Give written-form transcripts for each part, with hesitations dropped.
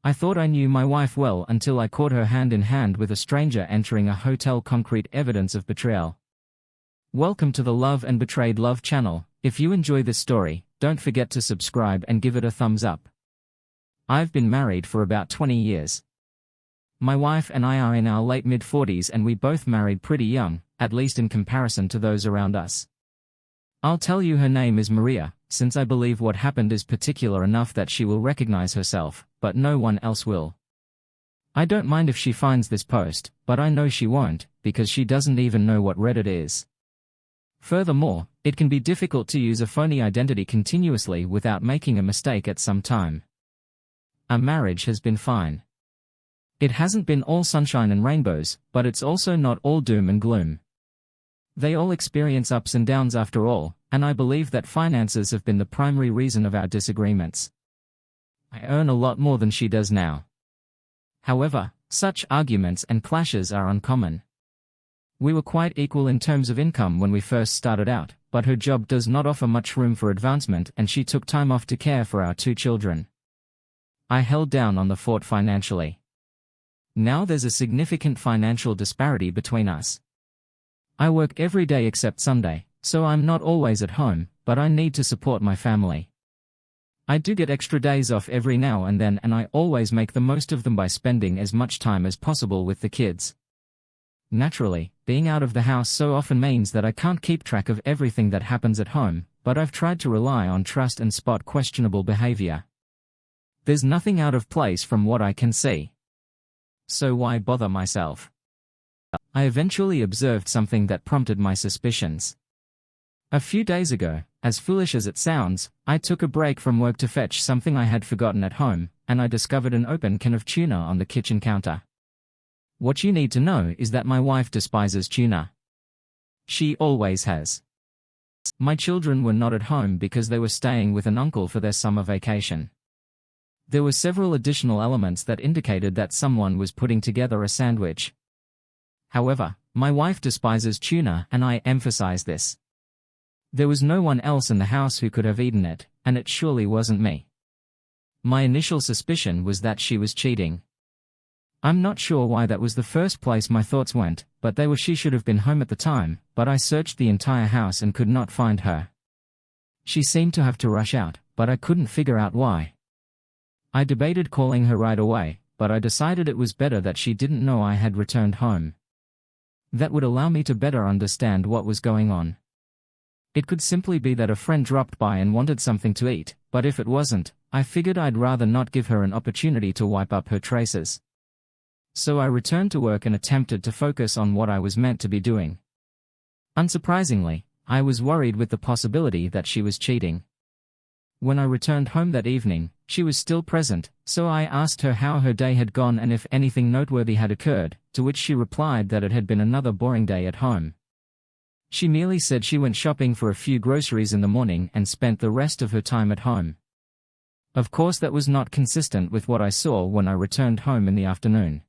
I thought I knew my wife well until I caught her hand in hand with a stranger entering a hotel. Concrete evidence of betrayal. Welcome to the Love and Betrayed Love channel. If you enjoy this story, don't forget to subscribe and give it a thumbs up. I've been married for about 20 years. My wife and I are in our late mid-40s and we both married pretty young, at least in comparison to those around us. I'll tell you her name is Maria, since I believe what happened is particular enough that she will recognize herself, but no one else will. I don't mind if she finds this post, but I know she won't, because she doesn't even know what Reddit is. Furthermore, it can be difficult to use a phony identity continuously without making a mistake at some time. Our marriage has been fine. It hasn't been all sunshine and rainbows, but it's also not all doom and gloom. They all experience ups and downs after all, and I believe that finances have been the primary reason of our disagreements. I earn a lot more than she does now. However, such arguments and clashes are uncommon. We were quite equal in terms of income when we first started out, but her job does not offer much room for advancement and she took time off to care for our 2 children. I held down on the fort financially. Now there's a significant financial disparity between us. I work every day except Sunday, so I'm not always at home, but I need to support my family. I do get extra days off every now and then and I always make the most of them by spending as much time as possible with the kids. Naturally, being out of the house so often means that I can't keep track of everything that happens at home, but I've tried to rely on trust and spot questionable behavior. There's nothing out of place from what I can see. So why bother myself? I eventually observed something that prompted my suspicions. A few days ago, as foolish as it sounds, I took a break from work to fetch something I had forgotten at home, and I discovered an open can of tuna on the kitchen counter. What you need to know is that my wife despises tuna. She always has. My children were not at home because they were staying with an uncle for their summer vacation. There were several additional elements that indicated that someone was putting together a sandwich. However, my wife despises tuna and I emphasize this. There was no one else in the house who could have eaten it, and it surely wasn't me. My initial suspicion was that she was cheating. I'm not sure why that was the first place my thoughts went, but they were she should have been home at the time, but I searched the entire house and could not find her. She seemed to have to rush out, but I couldn't figure out why. I debated calling her right away, but I decided it was better that she didn't know I had returned home. That would allow me to better understand what was going on. It could simply be that a friend dropped by and wanted something to eat, but if it wasn't, I figured I'd rather not give her an opportunity to wipe up her traces. So I returned to work and attempted to focus on what I was meant to be doing. Unsurprisingly, I was worried with the possibility that she was cheating. When I returned home that evening, she was still present, so I asked her how her day had gone and if anything noteworthy had occurred, to which she replied that it had been another boring day at home. She merely said she went shopping for a few groceries in the morning and spent the rest of her time at home. Of course, that was not consistent with what I saw when I returned home in the afternoon.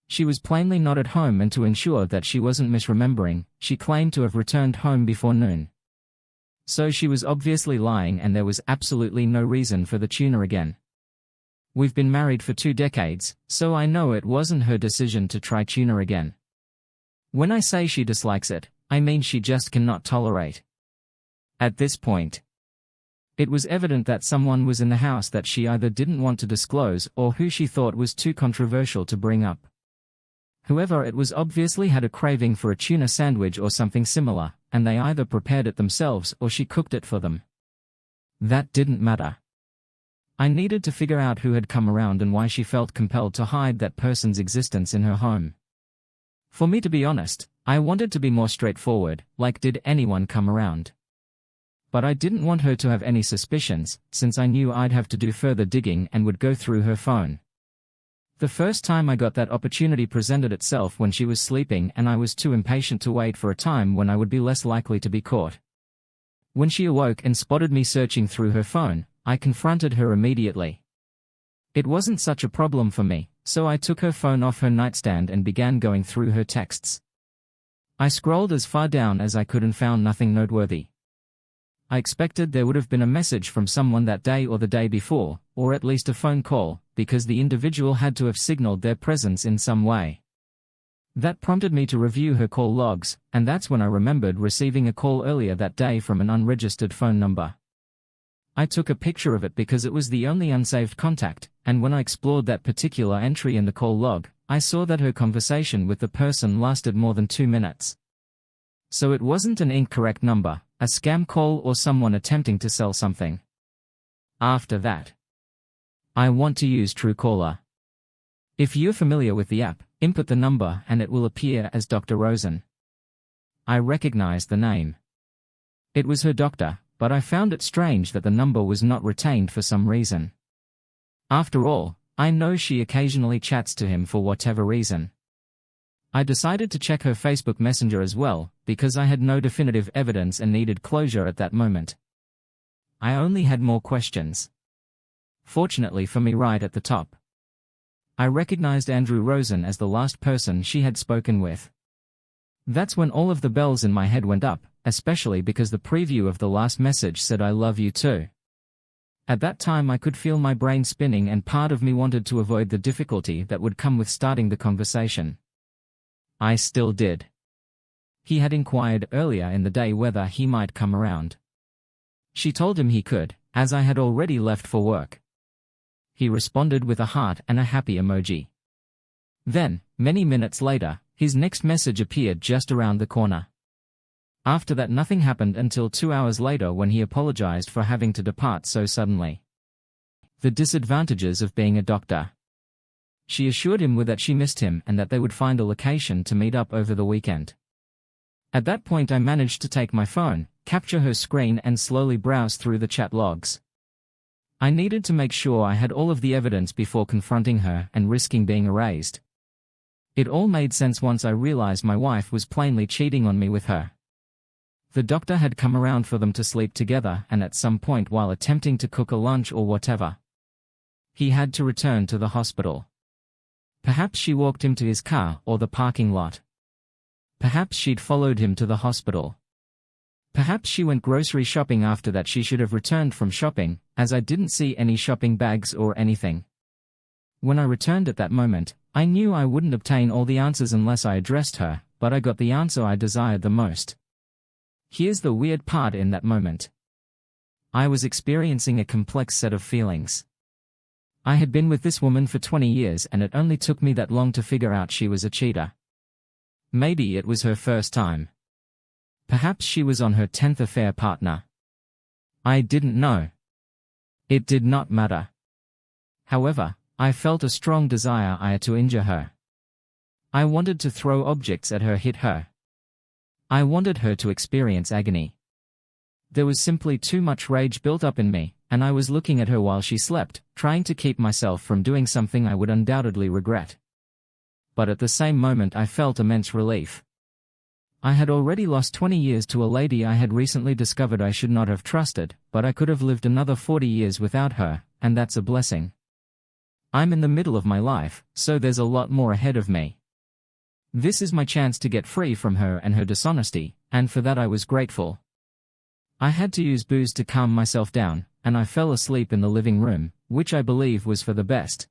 She was plainly not at home, and to ensure that she wasn't misremembering, she claimed to have returned home before noon. So she was obviously lying and there was absolutely no reason for the tuna again. We've been married for 2 decades, so I know it wasn't her decision to try tuna again. When I say she dislikes it, I mean she just cannot tolerate. At this point, it was evident that someone was in the house that she either didn't want to disclose or who she thought was too controversial to bring up. Whoever it was obviously had a craving for a tuna sandwich or something similar, and they either prepared it themselves or she cooked it for them. That didn't matter. I needed to figure out who had come around and why she felt compelled to hide that person's existence in her home. For me, to be honest, I wanted to be more straightforward, like, did anyone come around? But I didn't want her to have any suspicions, since I knew I'd have to do further digging and would go through her phone. The first time I got that opportunity presented itself when she was sleeping, and I was too impatient to wait for a time when I would be less likely to be caught. When she awoke and spotted me searching through her phone, I confronted her immediately. It wasn't such a problem for me, so I took her phone off her nightstand and began going through her texts. I scrolled as far down as I could and found nothing noteworthy. I expected there would have been a message from someone that day or the day before, or at least a phone call, because the individual had to have signaled their presence in some way. That prompted me to review her call logs, and that's when I remembered receiving a call earlier that day from an unregistered phone number. I took a picture of it because it was the only unsaved contact, and when I explored that particular entry in the call log, I saw that her conversation with the person lasted more than 2 minutes. So it wasn't an incorrect number, a scam call, or someone attempting to sell something. After that, I want to use Truecaller. If you're familiar with the app, input the number and it will appear as Dr. Rosen. I recognized the name. It was her doctor, but I found it strange that the number was not retained for some reason. After all, I know she occasionally chats to him for whatever reason. I decided to check her Facebook Messenger as well, because I had no definitive evidence and needed closure at that moment. I only had more questions. Fortunately for me, right at the top, I recognized Andrew Rosen as the last person she had spoken with. That's when all of the bells in my head went up, especially because the preview of the last message said "I love you too." At that time I could feel my brain spinning, and part of me wanted to avoid the difficulty that would come with starting the conversation. I still did. He had inquired earlier in the day whether he might come around. She told him he could, as I had already left for work. He responded with a heart and a happy emoji. Then, many minutes later, his next message appeared just around the corner. After that, nothing happened until 2 hours later, when he apologized for having to depart so suddenly. The disadvantages of being a doctor. She assured him that she missed him and that they would find a location to meet up over the weekend. At that point I managed to take my phone, capture her screen and slowly browse through the chat logs. I needed to make sure I had all of the evidence before confronting her and risking being erased. It all made sense once I realized my wife was plainly cheating on me with her. The doctor had come around for them to sleep together, and at some point while attempting to cook a lunch or whatever, he had to return to the hospital. Perhaps she walked him to his car or the parking lot. Perhaps she'd followed him to the hospital. Perhaps she went grocery shopping after that. She should have returned from shopping, as I didn't see any shopping bags or anything. When I returned at that moment, I knew I wouldn't obtain all the answers unless I addressed her, but I got the answer I desired the most. Here's the weird part: in that moment, I was experiencing a complex set of feelings. I had been with this woman for 20 years and it only took me that long to figure out she was a cheater. Maybe it was her first time. Perhaps she was on her 10th affair partner. I didn't know. It did not matter. However, I felt a strong desire to injure her. I wanted to throw objects at her, hit her. I wanted her to experience agony. There was simply too much rage built up in me, and I was looking at her while she slept, trying to keep myself from doing something I would undoubtedly regret. But at the same moment I felt immense relief. I had already lost 20 years to a lady I had recently discovered I should not have trusted, but I could have lived another 40 years without her, and that's a blessing. I'm in the middle of my life, so there's a lot more ahead of me. This is my chance to get free from her and her dishonesty, and for that I was grateful. I had to use booze to calm myself down, and I fell asleep in the living room, which I believe was for the best.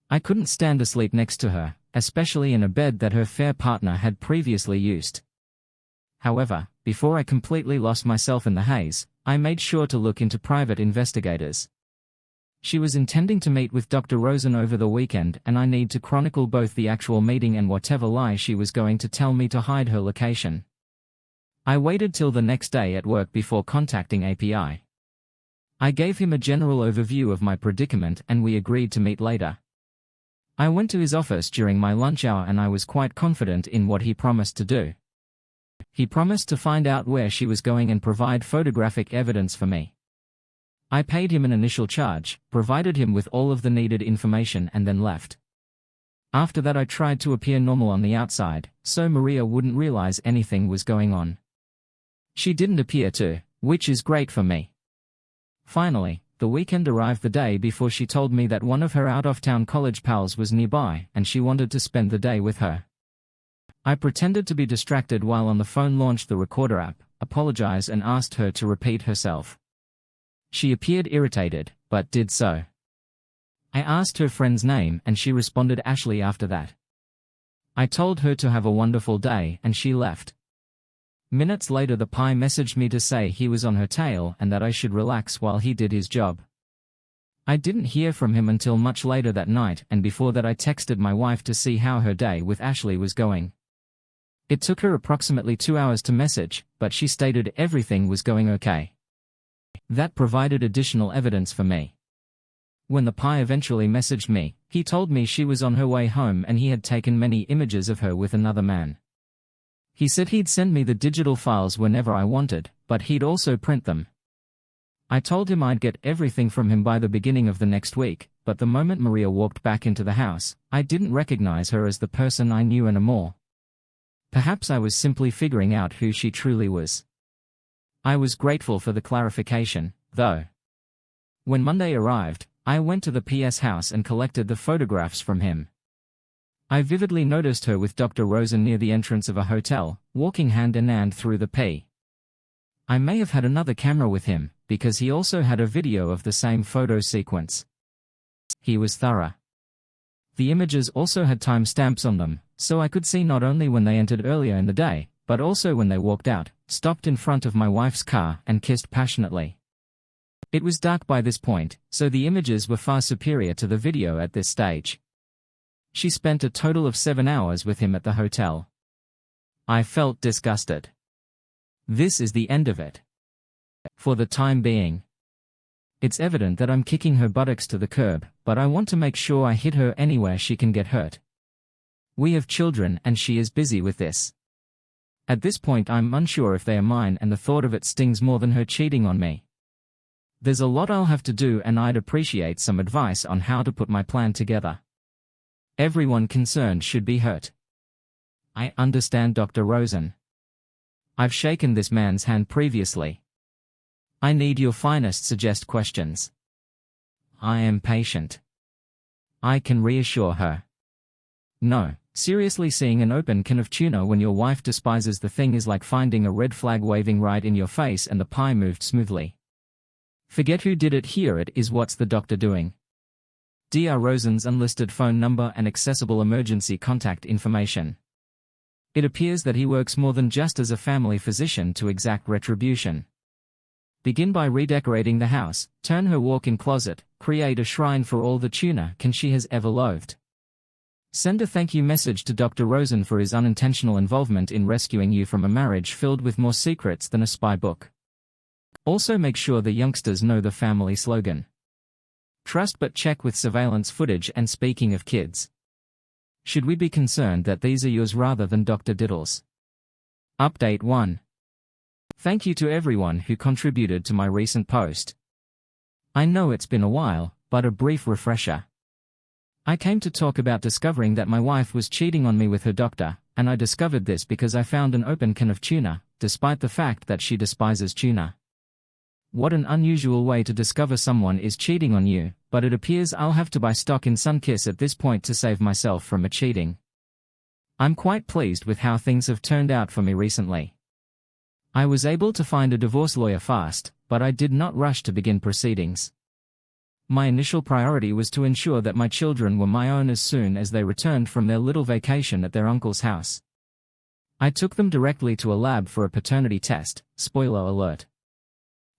I couldn't stand to sleep next to her, especially in a bed that her fair partner had previously used. However, before I completely lost myself in the haze, I made sure to look into private investigators. She was intending to meet with Dr. Rosen over the weekend, and I need to chronicle both the actual meeting and whatever lie she was going to tell me to hide her location. I waited till the next day at work before contacting API. I gave him a general overview of my predicament and we agreed to meet later. I went to his office during my lunch hour and I was quite confident in what he promised to do. He promised to find out where she was going and provide photographic evidence for me. I paid him an initial charge, provided him with all of the needed information and then left. After that I tried to appear normal on the outside, so Maria wouldn't realize anything was going on. She didn't appear to, which is great for me. Finally, the weekend arrived the day before she told me that one of her out-of-town college pals was nearby and she wanted to spend the day with her. I pretended to be distracted while on the phone, launched the recorder app, apologized and asked her to repeat herself. She appeared irritated, but did so. I asked her friend's name and she responded Ashley after that. I told her to have a wonderful day and she left. Minutes later the pie messaged me to say he was on her tail and that I should relax while he did his job. I didn't hear from him until much later that night, and before that I texted my wife to see how her day with Ashley was going. It took her approximately 2 hours to message, but she stated everything was going okay. That provided additional evidence for me. When the pie eventually messaged me, he told me she was on her way home and he had taken many images of her with another man. He said he'd send me the digital files whenever I wanted, but he'd also print them. I told him I'd get everything from him by the beginning of the next week, but the moment Maria walked back into the house, I didn't recognize her as the person I knew anymore. Perhaps I was simply figuring out who she truly was. I was grateful for the clarification, though. When Monday arrived, I went to the PS house and collected the photographs from him. I vividly noticed her with Dr. Rosen near the entrance of a hotel, walking hand in hand through the P. I may have had another camera with him, because he also had a video of the same photo sequence. He was thorough. The images also had timestamps on them, so I could see not only when they entered earlier in the day, but also when they walked out, stopped in front of my wife's car, and kissed passionately. It was dark by this point, so the images were far superior to the video at this stage. She spent a total of 7 hours with him at the hotel. I felt disgusted. This is the end of it. For the time being. It's evident that I'm kicking her buttocks to the curb, but I want to make sure I hit her anywhere she can get hurt. We have children and she is busy with this. At this point I'm unsure if they are mine, and the thought of it stings more than her cheating on me. There's a lot I'll have to do, and I'd appreciate some advice on how to put my plan together. Everyone concerned should be hurt. I understand, Dr. Rosen. I've shaken this man's hand previously. I need your finest suggest questions. I am patient. I can reassure her. No, seriously, seeing an open can of tuna when your wife despises the thing is like finding a red flag waving right in your face, and the pie moved smoothly. Forget who did it, here it is. What's the doctor doing? Dr. Rosen's unlisted phone number and accessible emergency contact information. It appears that he works more than just as a family physician to exact retribution. Begin by redecorating the house, turn her walk-in closet, create a shrine for all the tuna can she has ever loathed. Send a thank you message to Dr. Rosen for his unintentional involvement in rescuing you from a marriage filled with more secrets than a spy book. Also make sure the youngsters know the family slogan. Trust but check with surveillance footage. And speaking of kids, should we be concerned that these are yours rather than Dr. Diddle's? Update 1. Thank you to everyone who contributed to my recent post. I know it's been a while, but a brief refresher. I came to talk about discovering that my wife was cheating on me with her doctor, and I discovered this because I found an open can of tuna, despite the fact that she despises tuna. What an unusual way to discover someone is cheating on you, but it appears I'll have to buy stock in Sunkiss at this point to save myself from a cheating. I'm quite pleased with how things have turned out for me recently. I was able to find a divorce lawyer fast, but I did not rush to begin proceedings. My initial priority was to ensure that my children were my own as soon as they returned from their little vacation at their uncle's house. I took them directly to a lab for a paternity test, spoiler alert.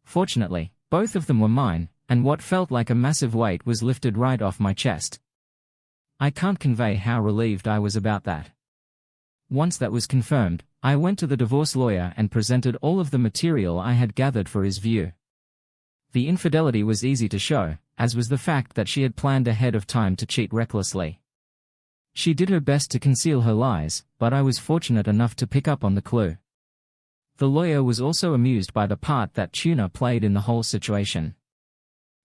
Fortunately, both of them were mine, and what felt like a massive weight was lifted right off my chest. I can't convey how relieved I was about that. Once that was confirmed, I went to the divorce lawyer and presented all of the material I had gathered for his view. The infidelity was easy to show, as was the fact that she had planned ahead of time to cheat recklessly. She did her best to conceal her lies, but I was fortunate enough to pick up on the clue. The lawyer was also amused by the part that tuna played in the whole situation.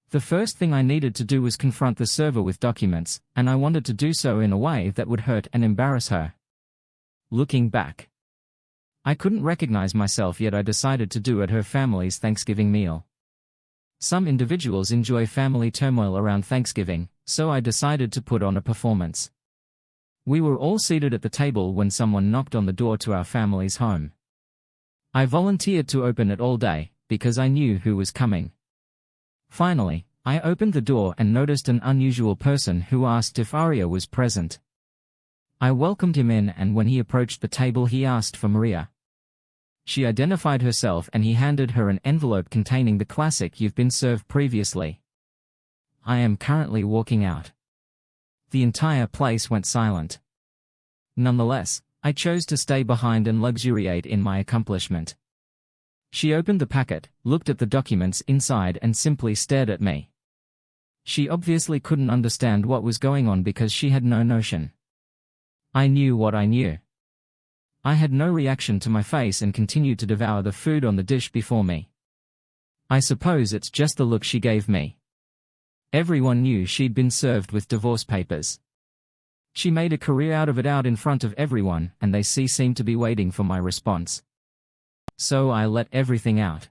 The first thing I needed to do was confront the server with documents, and I wanted to do so in a way that would hurt and embarrass her. Looking back, I couldn't recognize myself, yet I decided to do at her family's Thanksgiving meal. Some individuals enjoy family turmoil around Thanksgiving, so I decided to put on a performance. We were all seated at the table when someone knocked on the door to our family's home. I volunteered to open it all day, because I knew who was coming. Finally, I opened the door and noticed an unusual person who asked if Arya was present. I welcomed him in, and when he approached the table he asked for Maria. She identified herself and he handed her an envelope containing the classic "You've been served previously. I am currently walking out." The entire place went silent. Nonetheless, I chose to stay behind and luxuriate in my accomplishment. She opened the packet, looked at the documents inside and simply stared at me. She obviously couldn't understand what was going on because she had no notion. I knew what I knew. I had no reaction to my face and continued to devour the food on the dish before me. I suppose it's just the look she gave me. Everyone knew she'd been served with divorce papers. She made a career out of it out in front of everyone, and they seemed to be waiting for my response. So I let everything out.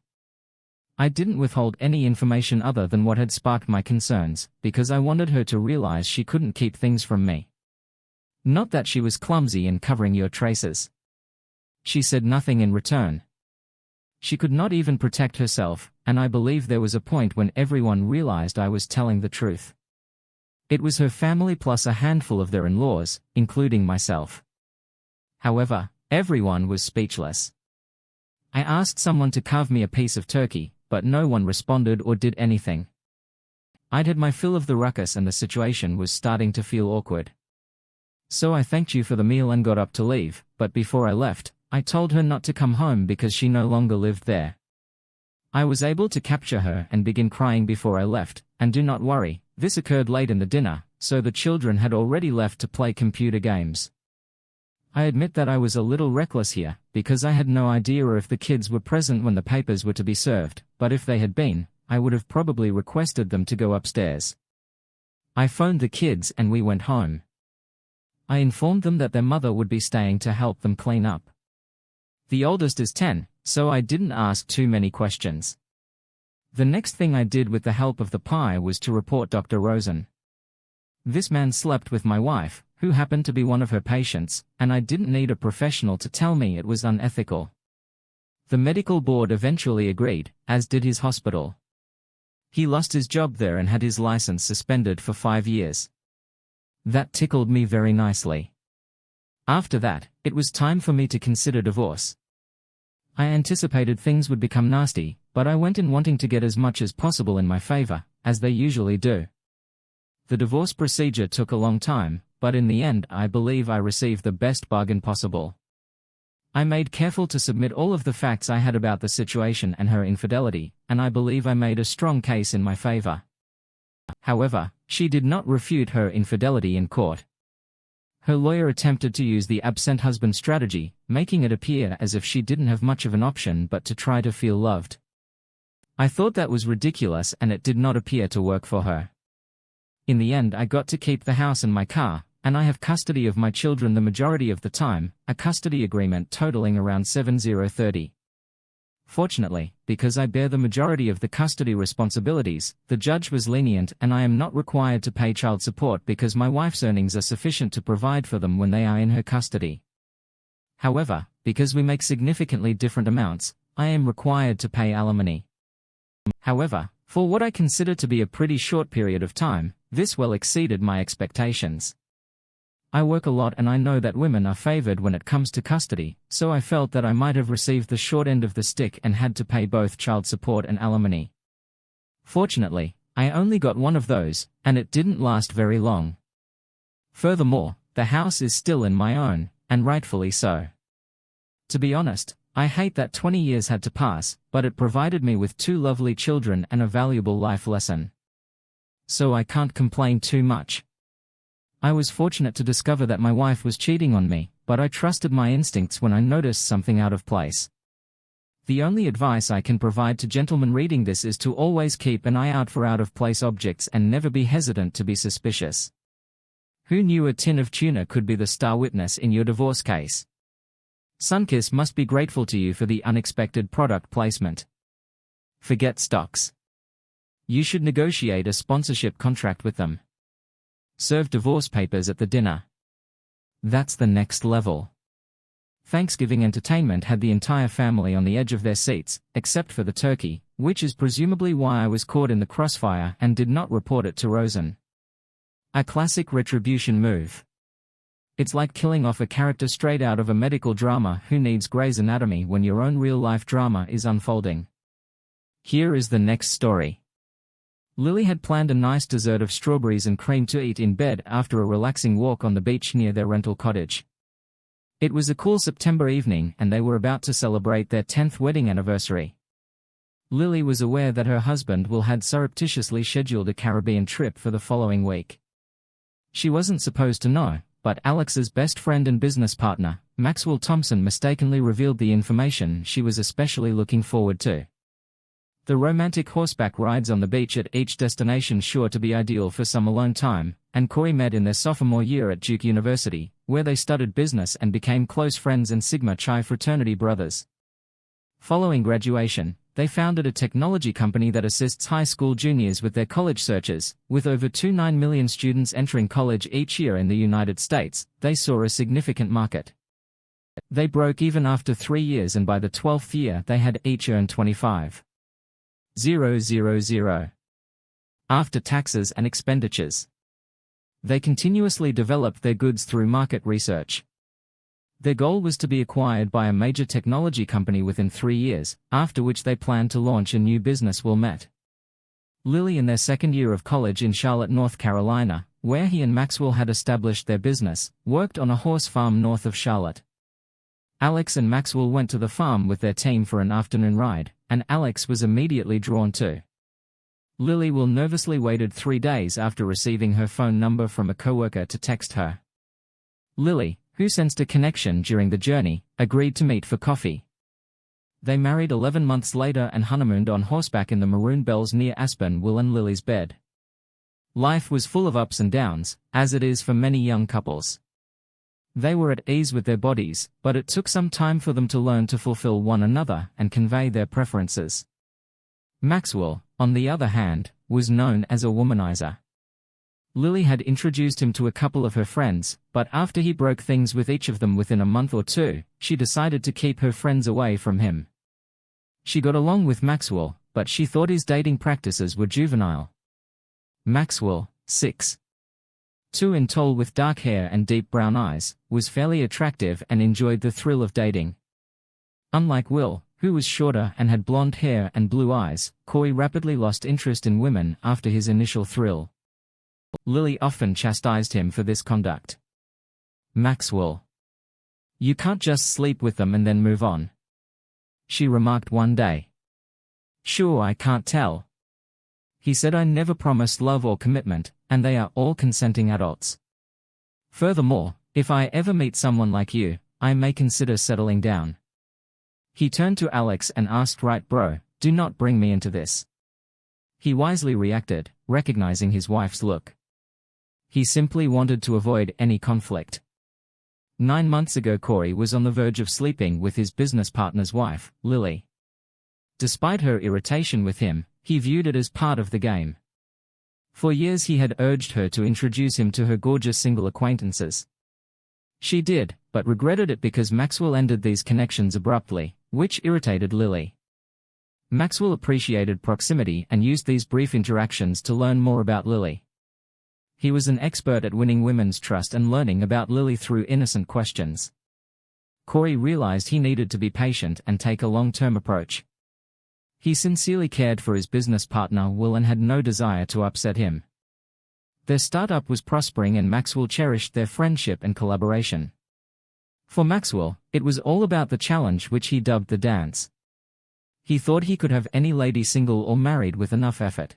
I didn't withhold any information other than what had sparked my concerns, because I wanted her to realize she couldn't keep things from me. Not that she was clumsy in covering your traces. She said nothing in return. She could not even protect herself, and I believe there was a point when everyone realized I was telling the truth. It was her family plus a handful of their in-laws, including myself. However, everyone was speechless. I asked someone to carve me a piece of turkey, but no one responded or did anything. I'd had my fill of the ruckus and the situation was starting to feel awkward. So I thanked you for the meal and got up to leave, but before I left, I told her not to come home because she no longer lived there. I was able to capture her and begin crying before I left, and do not worry, this occurred late in the dinner, so the children had already left to play computer games. I admit that I was a little reckless here, because I had no idea if the kids were present when the papers were to be served, but if they had been, I would have probably requested them to go upstairs. I phoned the kids and we went home. I informed them that their mother would be staying to help them clean up. The oldest is 10, so I didn't ask too many questions. The next thing I did with the help of the pie was to report Dr. Rosen. This man slept with my wife, who happened to be one of her patients, and I didn't need a professional to tell me it was unethical. The medical board eventually agreed, as did his hospital. He lost his job there and had his license suspended for 5 years. That tickled me very nicely. After that, it was time for me to consider divorce. I anticipated things would become nasty, but I went in wanting to get as much as possible in my favor, as they usually do. The divorce procedure took a long time, but in the end I believe I received the best bargain possible. I made careful to submit all of the facts I had about the situation and her infidelity, and I believe I made a strong case in my favor. However, she did not refute her infidelity in court. Her lawyer attempted to use the absent husband strategy, making it appear as if she didn't have much of an option but to try to feel loved. I thought that was ridiculous and it did not appear to work for her. In the end I got to keep the house and my car, and I have custody of my children the majority of the time, a custody agreement totaling around $7,030. Fortunately, because I bear the majority of the custody responsibilities, the judge was lenient and I am not required to pay child support because my wife's earnings are sufficient to provide for them when they are in her custody. However, because we make significantly different amounts, I am required to pay alimony. However, for what I consider to be a pretty short period of time, this well exceeded my expectations. I work a lot and I know that women are favored when it comes to custody, so I felt that I might have received the short end of the stick and had to pay both child support and alimony. Fortunately, I only got one of those, and it didn't last very long. Furthermore, the house is still in my own, and rightfully so. To be honest, I hate that 20 years had to pass, but it provided me with 2 lovely children and a valuable life lesson. So I can't complain too much. I was fortunate to discover that my wife was cheating on me, but I trusted my instincts when I noticed something out of place. The only advice I can provide to gentlemen reading this is to always keep an eye out for out-of-place objects and never be hesitant to be suspicious. Who knew a tin of tuna could be the star witness in your divorce case? Sunkiss must be grateful to you for the unexpected product placement. Forget stocks. You should negotiate a sponsorship contract with them. Serve divorce papers at the dinner. That's the next level. Thanksgiving entertainment had the entire family on the edge of their seats, except for the turkey, which is presumably why I was caught in the crossfire and did not report it to Rosen. A classic retribution move. It's like killing off a character straight out of a medical drama who needs Grey's Anatomy when your own real-life drama is unfolding. Here is the next story. Lily had planned a nice dessert of strawberries and cream to eat in bed after a relaxing walk on the beach near their rental cottage. It was a cool September evening and they were about to celebrate their 10th wedding anniversary. Lily was aware that her husband Will had surreptitiously scheduled a Caribbean trip for the following week. She wasn't supposed to know, but Alex's best friend and business partner, Maxwell Thompson, mistakenly revealed the information she was especially looking forward to. The romantic horseback rides on the beach at each destination sure to be ideal for some alone time, and Corey met in their sophomore year at Duke University, where they studied business and became close friends and Sigma Chi fraternity brothers. Following graduation, they founded a technology company that assists high school juniors with their college searches. With over 29 million students entering college each year in the United States, they saw a significant market. They broke even after 3 years, and by the 12th year they had each earned $25,000 after taxes and expenditures. They continuously developed their goods through market research. Their goal was to be acquired by a major technology company within 3 years, after which they planned to launch a new business. Will met Lily in their second year of college in Charlotte, North Carolina, where he and Maxwell had established their business, worked on a horse farm north of Charlotte. Alex and Maxwell went to the farm with their team for an afternoon ride, and Alex was immediately drawn to Lily. Will nervously waited 3 days after receiving her phone number from a coworker to text her. Lily, who sensed a connection during the journey, agreed to meet for coffee. They married 11 months later and honeymooned on horseback in the Maroon Bells near Aspen. Will and Lily's bed. Life was full of ups and downs, as it is for many young couples. They were at ease with their bodies, but it took some time for them to learn to fulfill one another and convey their preferences. Maxwell, on the other hand, was known as a womanizer. Lily had introduced him to a couple of her friends, but after he broke things with each of them within a month or two, she decided to keep her friends away from him. She got along with Maxwell, but she thought his dating practices were juvenile. Maxwell, 6'2" tall with dark hair and deep brown eyes, was fairly attractive and enjoyed the thrill of dating. Unlike Will, who was shorter and had blonde hair and blue eyes, Corey rapidly lost interest in women after his initial thrill. Lily often chastised him for this conduct. Maxwell, "You can't just sleep with them and then move on," she remarked one day. "Sure, I can't tell," he said. "I never promised love or commitment, and they are all consenting adults. Furthermore, if I ever meet someone like you, I may consider settling down." He turned to Alex and asked, "Right, bro, do not bring me into this." He wisely reacted, recognizing his wife's look. He simply wanted to avoid any conflict. 9 months ago, Corey was on the verge of sleeping with his business partner's wife, Lily. Despite her irritation with him, he viewed it as part of the game. For years he had urged her to introduce him to her gorgeous single acquaintances. She did, but regretted it because Maxwell ended these connections abruptly, which irritated Lily. Maxwell appreciated proximity and used these brief interactions to learn more about Lily. He was an expert at winning women's trust and learning about Lily through innocent questions. Corey realized he needed to be patient and take a long-term approach. He sincerely cared for his business partner Will and had no desire to upset him. Their startup was prospering and Maxwell cherished their friendship and collaboration. For Maxwell, it was all about the challenge, which he dubbed the dance. He thought he could have any lady single or married with enough effort.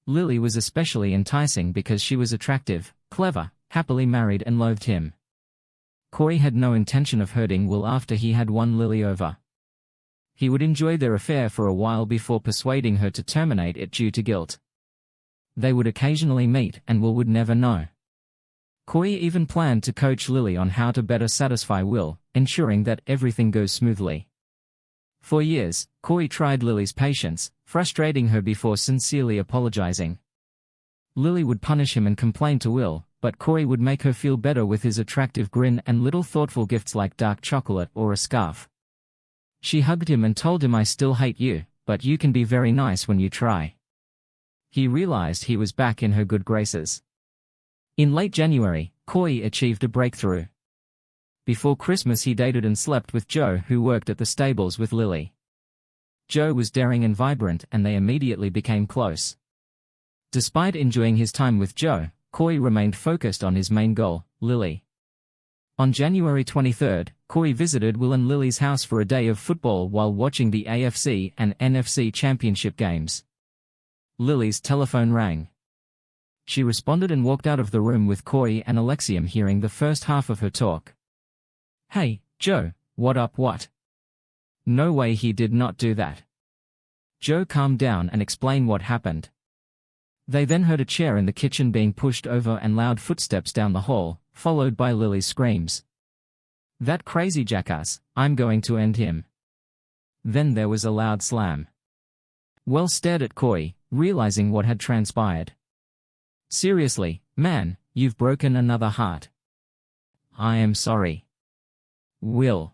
Lily was especially enticing because she was attractive, clever, happily married and loathed him. Corey had no intention of hurting Will after he had won Lily over. He would enjoy their affair for a while before persuading her to terminate it due to guilt. They would occasionally meet and Will would never know. Corey even planned to coach Lily on how to better satisfy Will, ensuring that everything goes smoothly. For years, Corey tried Lily's patience, frustrating her before sincerely apologizing. Lily would punish him and complain to Will, but Corey would make her feel better with his attractive grin and little thoughtful gifts like dark chocolate or a scarf. She hugged him and told him, "I still hate you, but you can be very nice when you try." He realized he was back in her good graces. In late January, Corey achieved a breakthrough. Before Christmas he dated and slept with Joe, who worked at the stables with Lily. Joe was daring and vibrant, and they immediately became close. Despite enjoying his time with Joe, Corey remained focused on his main goal, Lily. On January 23rd, Corey visited Will and Lily's house for a day of football while watching the AFC and NFC championship games. Lily's telephone rang. She responded and walked out of the room with Corey and Alexium hearing the first half of her talk. "Hey, Joe, what up, what?" "No way, he did not do that." Joe calmed down and explained what happened. They then heard a chair in the kitchen being pushed over and loud footsteps down the hall, followed by Lily's screams. "That crazy jackass, I'm going to end him." Then there was a loud slam. Will stared at Corey, realizing what had transpired. "Seriously, man, you've broken another heart." "I am sorry." "Will,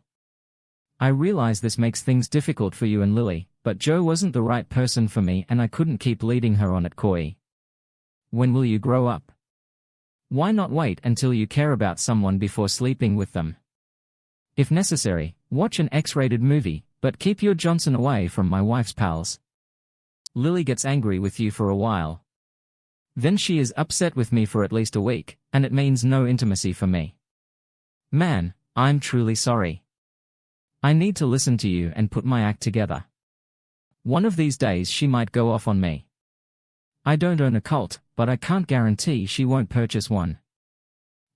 I realize this makes things difficult for you and Lily, but Joe wasn't the right person for me and I couldn't keep leading her on it, Corey. When will you grow up? Why not wait until you care about someone before sleeping with them? If necessary, watch an X-rated movie, but keep your Johnson away from my wife's pals. Lily gets angry with you for a while. Then she is upset with me for at least a week, and it means no intimacy for me. Man, I'm truly sorry. I need to listen to you and put my act together. One of these days she might go off on me. I don't own a cult, but I can't guarantee she won't purchase one."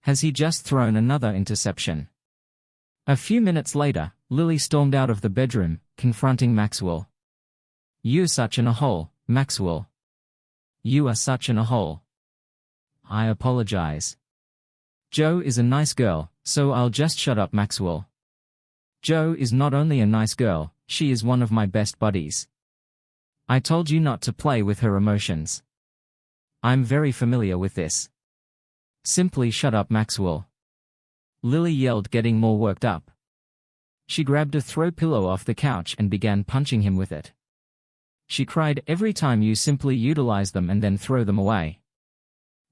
Has he just thrown another interception? A few minutes later, Lily stormed out of the bedroom, confronting Maxwell. "You're such an a-hole, Maxwell. You are such an a-hole." "I apologize. Joe is a nice girl, so I'll just shut up, Maxwell. Joe is not only a nice girl, she is one of my best buddies. I told you not to play with her emotions. I'm very familiar with this. Simply shut up, Maxwell." Lily yelled, getting more worked up. She grabbed a throw pillow off the couch and began punching him with it. She cried, "Every time you simply utilize them and then throw them away.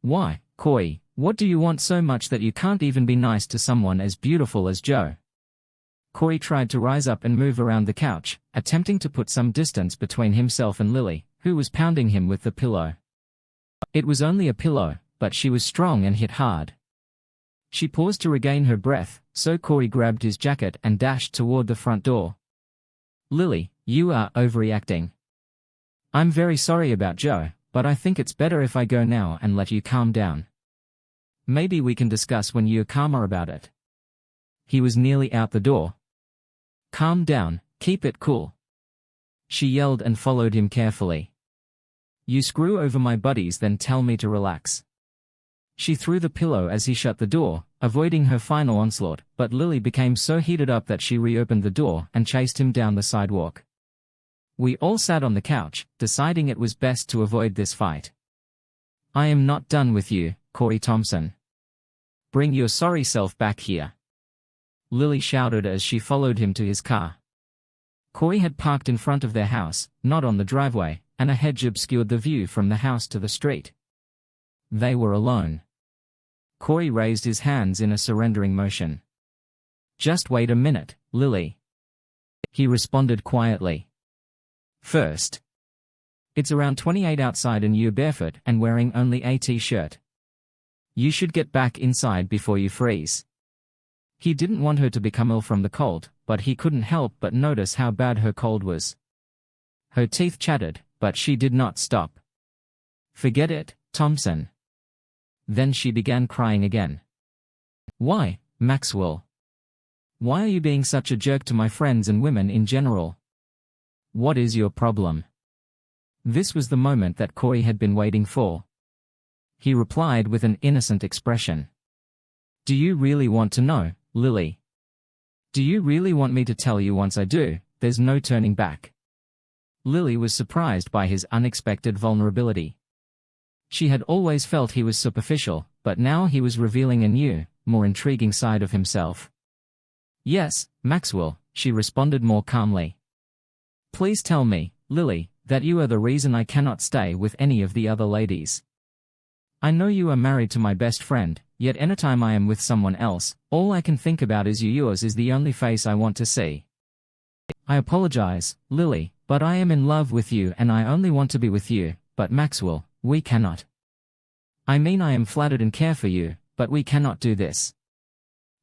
Why, Corey, what do you want so much that you can't even be nice to someone as beautiful as Joe?" Corey tried to rise up and move around the couch, attempting to put some distance between himself and Lily, who was pounding him with the pillow. It was only a pillow, but she was strong and hit hard. She paused to regain her breath, so Corey grabbed his jacket and dashed toward the front door. "Lily, you are overreacting. I'm very sorry about Joe, but I think it's better if I go now and let you calm down. Maybe we can discuss when you're calmer about it." He was nearly out the door. "Calm down, keep it cool," she yelled and followed him carefully. "You screw over my buddies, then tell me to relax." She threw the pillow as he shut the door, avoiding her final onslaught, but Lily became so heated up that she reopened the door and chased him down the sidewalk. We all sat on the couch, deciding it was best to avoid this fight. "I am not done with you, Corey Thompson. Bring your sorry self back here," Lily shouted as she followed him to his car. Corey had parked in front of their house, not on the driveway, and a hedge obscured the view from the house to the street. They were alone. Corey raised his hands in a surrendering motion. "Just wait a minute, Lily," he responded quietly. "First, it's around 28 outside and you're barefoot and wearing only a t-shirt. You should get back inside before you freeze." He didn't want her to become ill from the cold, but he couldn't help but notice how bad her cold was. Her teeth chattered, but she did not stop. "Forget it, Thompson." Then she began crying again. "Why, Maxwell? Why are you being such a jerk to my friends and women in general? What is your problem?" This was the moment that Corey had been waiting for. He replied with an innocent expression. "Do you really want to know, Lily? Do you really want me to tell you? Once I do, there's no turning back." Lily was surprised by his unexpected vulnerability. She had always felt he was superficial, but now he was revealing a new, more intriguing side of himself. "Yes, Maxwell," she responded more calmly. "Please tell me, Lily, that you are the reason I cannot stay with any of the other ladies. I know you are married to my best friend, yet anytime I am with someone else, all I can think about is you. Yours is the only face I want to see. I apologize, Lily, but I am in love with you and I only want to be with you, but Maxwell, we cannot. I mean, I am flattered and care for you, but we cannot do this."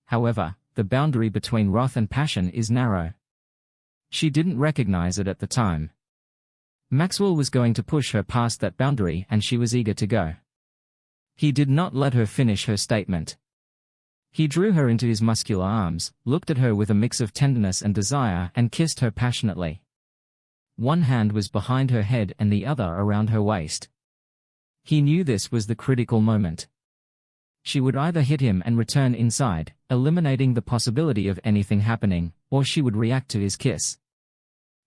However, the boundary between wrath and passion is narrow. She didn't recognize it at the time. Maxwell was going to push her past that boundary and she was eager to go. He did not let her finish her statement. He drew her into his muscular arms, looked at her with a mix of tenderness and desire and kissed her passionately. One hand was behind her head and the other around her waist. He knew this was the critical moment. She would either hit him and return inside, eliminating the possibility of anything happening, or she would react to his kiss.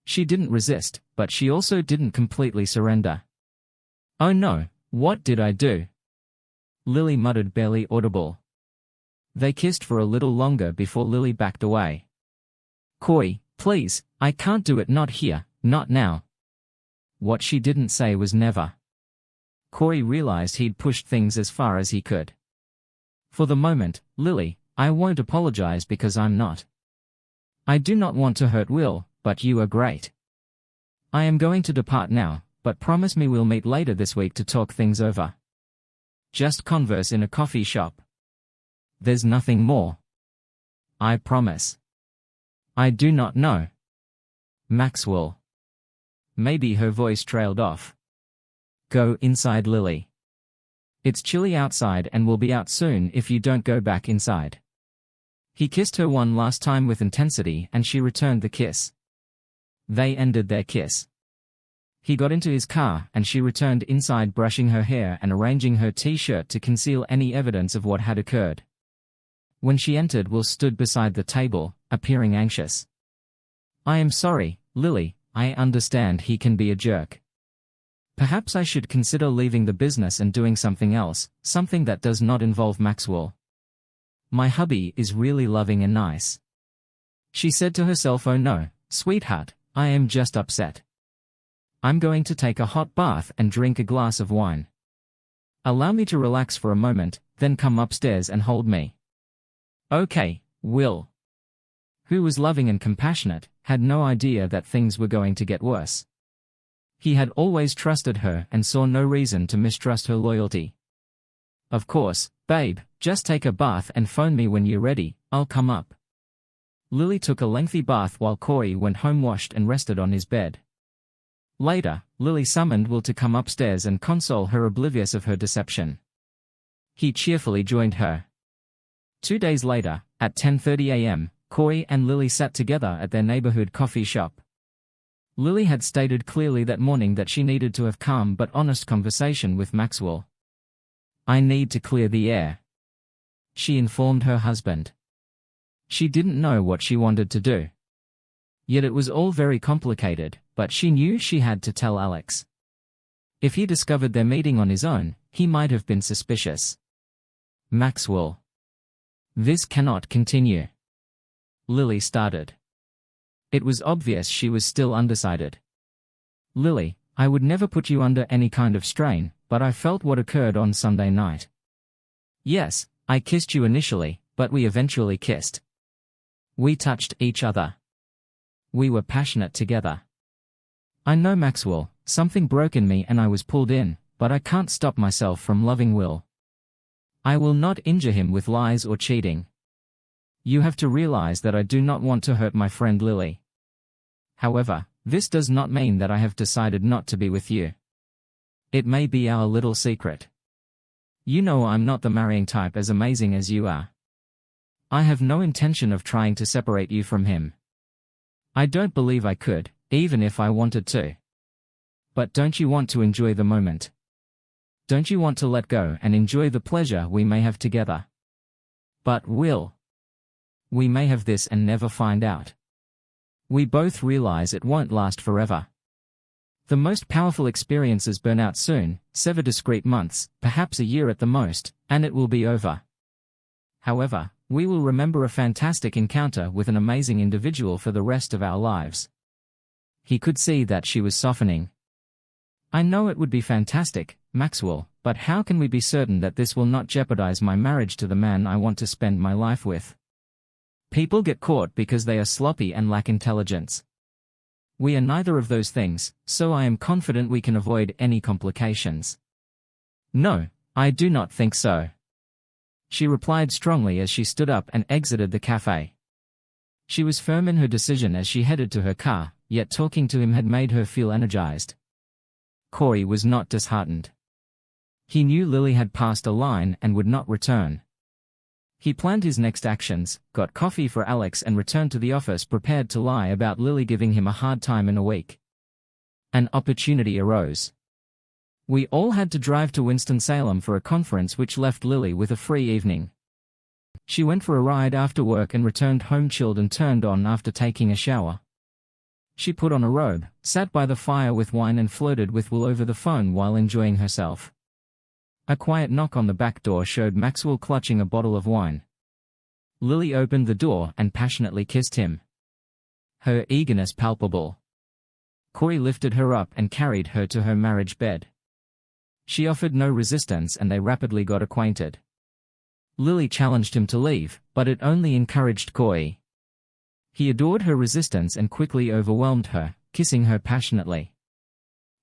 She didn't resist, but she also didn't completely surrender. "Oh no, what did I do?" Lily muttered, barely audible. They kissed for a little longer before Lily backed away. "Corey, please, I can't do it, not here, not now." What she didn't say was never. Corey realized he'd pushed things as far as he could. "For the moment, Lily, I won't apologize because I'm not. I do not want to hurt Will, but you are great. I am going to depart now, but promise me we'll meet later this week to talk things over. Just converse in a coffee shop. There's nothing more. I promise. I do not know. Maxwell." Maybe her voice trailed off. "Go inside, Lily. It's chilly outside and we'll be out soon if you don't go back inside." He kissed her one last time with intensity and she returned the kiss. They ended their kiss. He got into his car and she returned inside, brushing her hair and arranging her t-shirt to conceal any evidence of what had occurred. When she entered, Will stood beside the table, appearing anxious. "I am sorry, Lily, I understand he can be a jerk. Perhaps I should consider leaving the business and doing something else, something that does not involve Maxwell. My hubby is really loving and nice." She said to herself, "Oh no, sweetheart, I am just upset. I'm going to take a hot bath and drink a glass of wine. Allow me to relax for a moment, then come upstairs and hold me." "Okay, Will." Who was loving and compassionate, had no idea that things were going to get worse. He had always trusted her and saw no reason to mistrust her loyalty. "Of course, babe, just take a bath and phone me when you're ready, I'll come up." Lily took a lengthy bath while Corey went home, washed and rested on his bed. Later, Lily summoned Will to come upstairs and console her, oblivious of her deception. He cheerfully joined her. 2 days later, at 10:30 a.m., Corey and Lily sat together at their neighborhood coffee shop. Lily had stated clearly that morning that she needed to have calm but honest conversation with Maxwell. "I need to clear the air," she informed her husband. She didn't know what she wanted to do. Yet it was all very complicated, but she knew she had to tell Alex. If he discovered their meeting on his own, he might have been suspicious. "Maxwell. This cannot continue," Lily started. It was obvious she was still undecided. "Lily, I would never put you under any kind of strain, but I felt what occurred on Sunday night. Yes, I kissed you initially, but we eventually kissed. We touched each other. We were passionate together. I know, Maxwell, something broke in me and I was pulled in, but I can't stop myself from loving Will. I will not injure him with lies or cheating. You have to realize that I do not want to hurt my friend Lily. However, this does not mean that I have decided not to be with you. It may be our little secret. You know I'm not the marrying type, as amazing as you are. I have no intention of trying to separate you from him. I don't believe I could, even if I wanted to. But don't you want to enjoy the moment? Don't you want to let go and enjoy the pleasure we may have together? But Will, we may have this and never find out. We both realize it won't last forever. The most powerful experiences burn out soon, sever discrete months, perhaps a year at the most, and it will be over. However, we will remember a fantastic encounter with an amazing individual for the rest of our lives. He could see that she was softening. I know it would be fantastic, Maxwell, but how can we be certain that this will not jeopardize my marriage to the man I want to spend my life with? People get caught because they are sloppy and lack intelligence. We are neither of those things, so I am confident we can avoid any complications. No, I do not think so, she replied strongly as she stood up and exited the cafe. She was firm in her decision as she headed to her car, yet talking to him had made her feel energized. Corey was not disheartened. He knew Lily had passed a line and would not return. He planned his next actions, got coffee for Alex and returned to the office prepared to lie about Lily giving him a hard time in a week. An opportunity arose. We all had to drive to Winston-Salem for a conference which left Lily with a free evening. She went for a ride after work and returned home chilled and turned on after taking a shower. She put on a robe, sat by the fire with wine and flirted with Will over the phone while enjoying herself. A quiet knock on the back door showed Maxwell clutching a bottle of wine. Lily opened the door and passionately kissed him. Her eagerness palpable. Corey lifted her up and carried her to her marriage bed. She offered no resistance and they rapidly got acquainted. Lily challenged him to leave, but it only encouraged Corey. He adored her resistance and quickly overwhelmed her, kissing her passionately.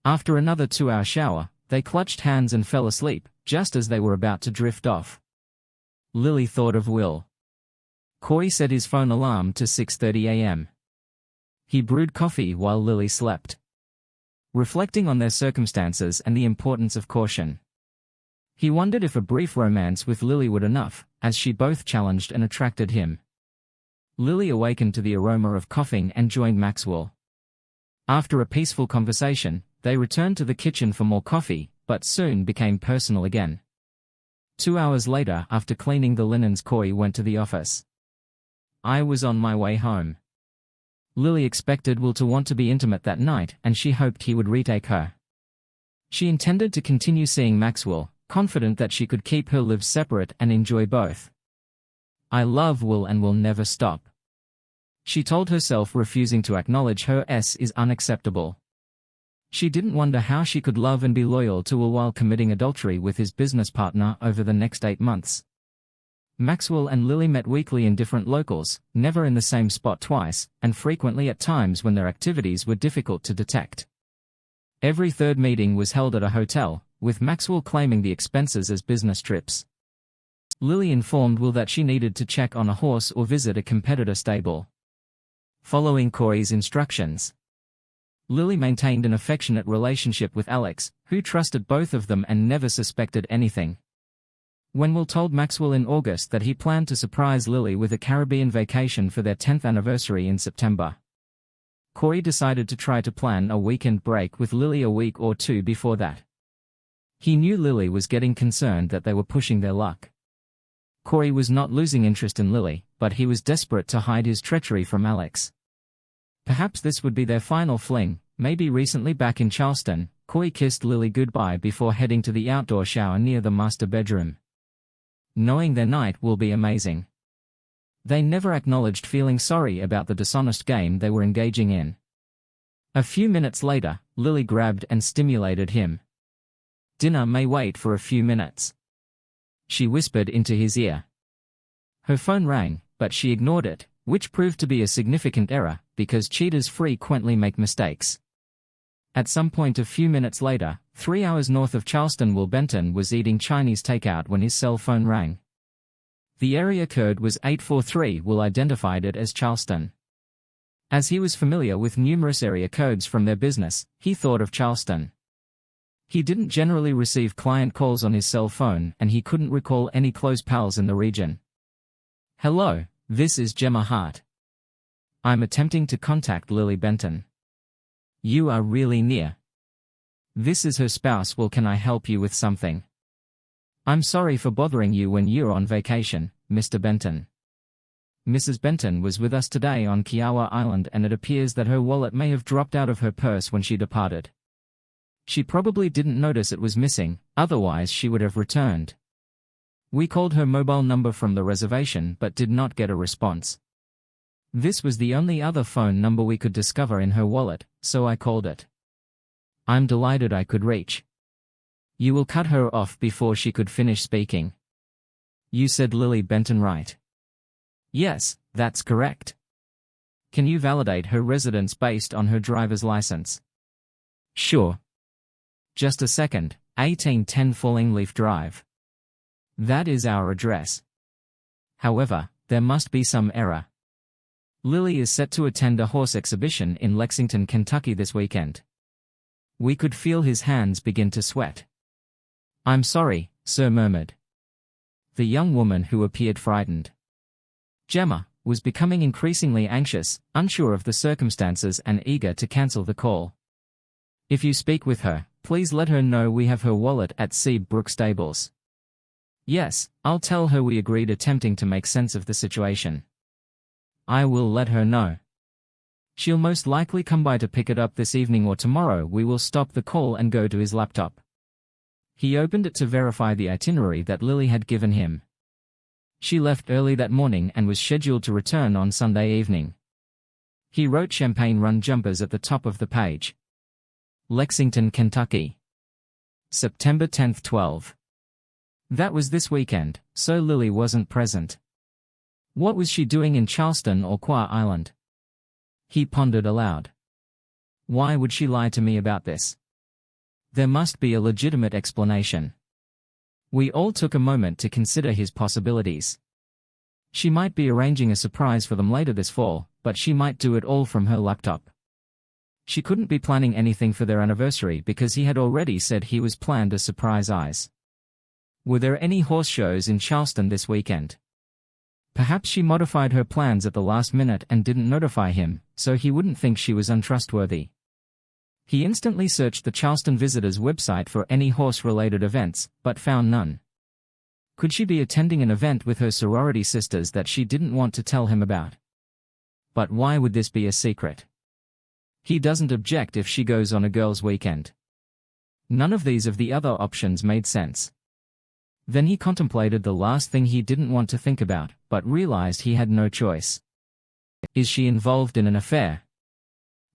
After another 2-hour shower, they clutched hands and fell asleep, just as they were about to drift off. Lily thought of Will. Corey set his phone alarm to 6:30 a.m. He brewed coffee while Lily slept. Reflecting on their circumstances and the importance of caution. He wondered if a brief romance with Lily would enough, as she both challenged and attracted him. Lily awakened to the aroma of coughing and joined Maxwell. After a peaceful conversation, they returned to the kitchen for more coffee, but soon became personal again. 2 hours later, after cleaning the linens, Corey went to the office. I was on my way home. Lily expected Will to want to be intimate that night, and she hoped he would retake her. She intended to continue seeing Maxwell, confident that she could keep her lives separate and enjoy both. I love Will and will never stop, she told herself, refusing to acknowledge her is unacceptable. She didn't wonder how she could love and be loyal to Will while committing adultery with his business partner over the next 8 months. Maxwell and Lily met weekly in different locales, never in the same spot twice, and frequently at times when their activities were difficult to detect. Every third meeting was held at a hotel, with Maxwell claiming the expenses as business trips. Lily informed Will that she needed to check on a horse or visit a competitor stable. Following Corey's instructions, Lily maintained an affectionate relationship with Alex, who trusted both of them and never suspected anything. When Will told Maxwell in August that he planned to surprise Lily with a Caribbean vacation for their 10th anniversary in September, Corey decided to try to plan a weekend break with Lily a week or 2 before that. He knew Lily was getting concerned that they were pushing their luck. Corey was not losing interest in Lily, but he was desperate to hide his treachery from Alex. Perhaps this would be their final fling. Maybe recently back in Charleston, Corey kissed Lily goodbye before heading to the outdoor shower near the master bedroom. Knowing their night will be amazing. They never acknowledged feeling sorry about the dishonest game they were engaging in. A few minutes later, Lily grabbed and stimulated him. Dinner may wait for a few minutes, she whispered into his ear. Her phone rang, but she ignored it, which proved to be a significant error, because cheaters frequently make mistakes. At some point a few minutes later, 3 hours north of Charleston, Will Benton was eating Chinese takeout when his cell phone rang. The area code was 843. Will identified it as Charleston. As he was familiar with numerous area codes from their business, he thought of Charleston. He didn't generally receive client calls on his cell phone, and he couldn't recall any close pals in the region. Hello, this is Gemma Hart. I'm attempting to contact Lily Benton. You are really near. This is her spouse. Well, can I help you with something? I'm sorry for bothering you when you're on vacation, Mr. Benton. Mrs. Benton was with us today on Kiowa Island, and it appears that her wallet may have dropped out of her purse when she departed. She probably didn't notice it was missing, otherwise she would have returned. We called her mobile number from the reservation but did not get a response. This was the only other phone number we could discover in her wallet, so I called it. I'm delighted I could reach. You will cut her off before she could finish speaking. You said Lily Benton, right? Yes, that's correct. Can you validate her residence based on her driver's license? Sure. Just a second, 1810 Falling Leaf Drive. That is our address. However, there must be some error. Lily is set to attend a horse exhibition in Lexington, Kentucky this weekend. We could feel his hands begin to sweat. I'm sorry, sir murmured the young woman who appeared frightened. Gemma was becoming increasingly anxious, unsure of the circumstances and eager to cancel the call. If you speak with her, please let her know we have her wallet at Seabrook Stables. Yes, I'll tell her we agreed, attempting to make sense of the situation. I will let her know. She'll most likely come by to pick it up this evening or tomorrow. We will stop the call and go to his laptop. He opened it to verify the itinerary that Lily had given him. She left early that morning and was scheduled to return on Sunday evening. He wrote Champagne Run Jumpers at the top of the page. Lexington, Kentucky. September 10, 12. That was this weekend, so Lily wasn't present. What was she doing in Charleston or Quar Island? He pondered aloud. Why would she lie to me about this? There must be a legitimate explanation. We all took a moment to consider his possibilities. She might be arranging a surprise for them later this fall, but she might do it all from her laptop. She couldn't be planning anything for their anniversary because he had already said he was planned a surprise eyes. Were there any horse shows in Charleston this weekend? Perhaps she modified her plans at the last minute and didn't notify him, so he wouldn't think she was untrustworthy. He instantly searched the Charleston Visitors website for any horse-related events, but found none. Could she be attending an event with her sorority sisters that she didn't want to tell him about? But why would this be a secret? He doesn't object if she goes on a girls' weekend. None of the other options made sense. Then he contemplated the last thing he didn't want to think about, but realized he had no choice. Is she involved in an affair?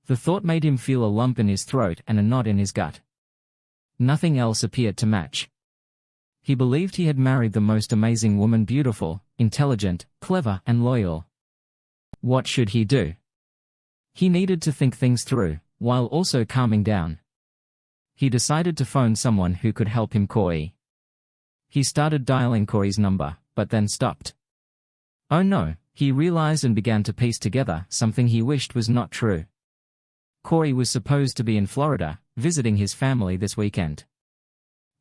The thought made him feel a lump in his throat and a knot in his gut. Nothing else appeared to match. He believed he had married the most amazing woman, beautiful, intelligent, clever, and loyal. What should he do? He needed to think things through, while also calming down. He decided to phone someone who could help him. Corey. He started dialing Corey's number, but then stopped. Oh no, he realized and began to piece together something he wished was not true. Corey was supposed to be in Florida, visiting his family this weekend.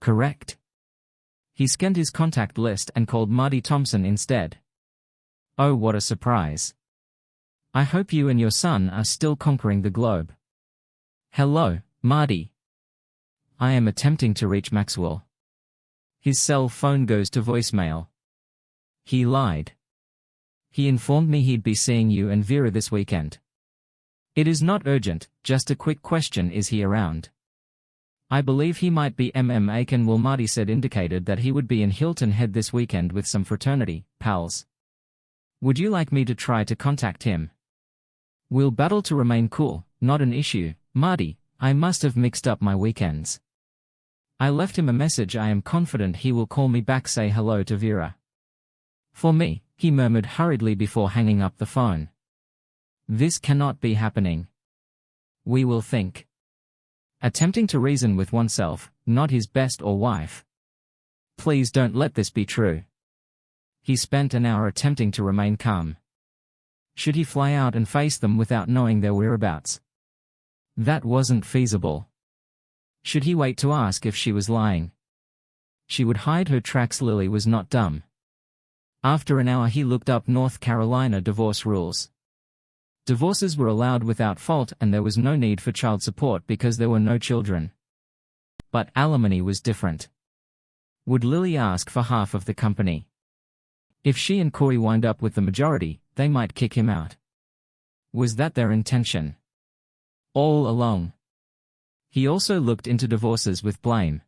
Correct. He scanned his contact list and called Marty Thompson instead. Oh, what a surprise. I hope you and your son are still conquering the globe. Hello, Marty. I am attempting to reach Maxwell. His cell phone goes to voicemail. He lied. He informed me he'd be seeing you and Vera this weekend. It is not urgent, just a quick question: is he around? I believe he might be. Aiken will. Marty said, indicated that he would be in Hilton Head this weekend with some fraternity pals. Would you like me to try to contact him? We'll battle to remain cool, not an issue, Marty. I must have mixed up my weekends. I left him a message. I am confident he will call me back. Say hello to Vera. For me, he murmured hurriedly before hanging up the phone. This cannot be happening. We will think. Attempting to reason with oneself, not his best or wife. Please don't let this be true. He spent an hour attempting to remain calm. Should he fly out and face them without knowing their whereabouts? That wasn't feasible. Should he wait to ask if she was lying? She would hide her tracks. Lily was not dumb. After an hour he looked up North Carolina divorce rules. Divorces were allowed without fault and there was no need for child support because there were no children. But alimony was different. Would Lily ask for half of the company? If she and Corey wind up with the majority, they might kick him out. Was that their intention? All along. He also looked into divorces with blame.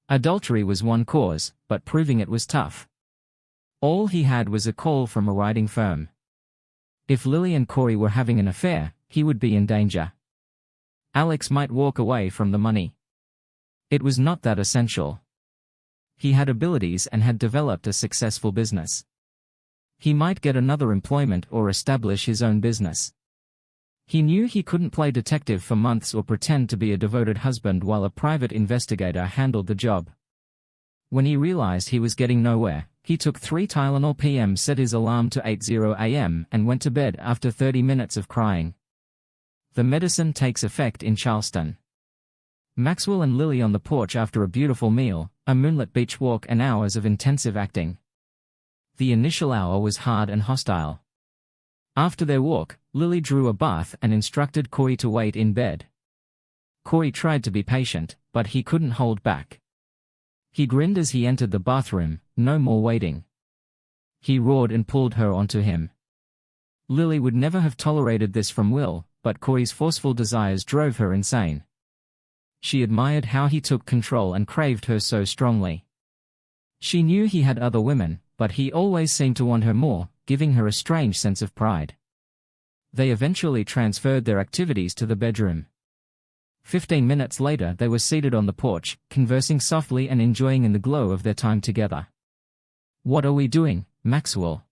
Adultery was one cause, but proving it was tough. All he had was a call from a writing firm. If Lily and Corey were having an affair, he would be in danger. Alex might walk away from the money. It was not that essential. He had abilities and had developed a successful business. He might get another employment or establish his own business. He knew he couldn't play detective for months or pretend to be a devoted husband while a private investigator handled the job. When he realized he was getting nowhere, he took 3 Tylenol PM, set his alarm to 8:00 a.m. and went to bed after 30 minutes of crying. The medicine takes effect in Charleston. Maxwell and Lily on the porch after a beautiful meal, a moonlit beach walk and hours of intensive acting. The initial hour was hard and hostile. After their walk, Lily drew a bath and instructed Corey to wait in bed. Corey tried to be patient, but he couldn't hold back. He grinned as he entered the bathroom, no more waiting. He roared and pulled her onto him. Lily would never have tolerated this from Will, but Corey's forceful desires drove her insane. She admired how he took control and craved her so strongly. She knew he had other women, but he always seemed to want her more, giving her a strange sense of pride. They eventually transferred their activities to the bedroom. 15 minutes later they were seated on the porch, conversing softly and enjoying in the glow of their time together. "What are we doing, Maxwell?"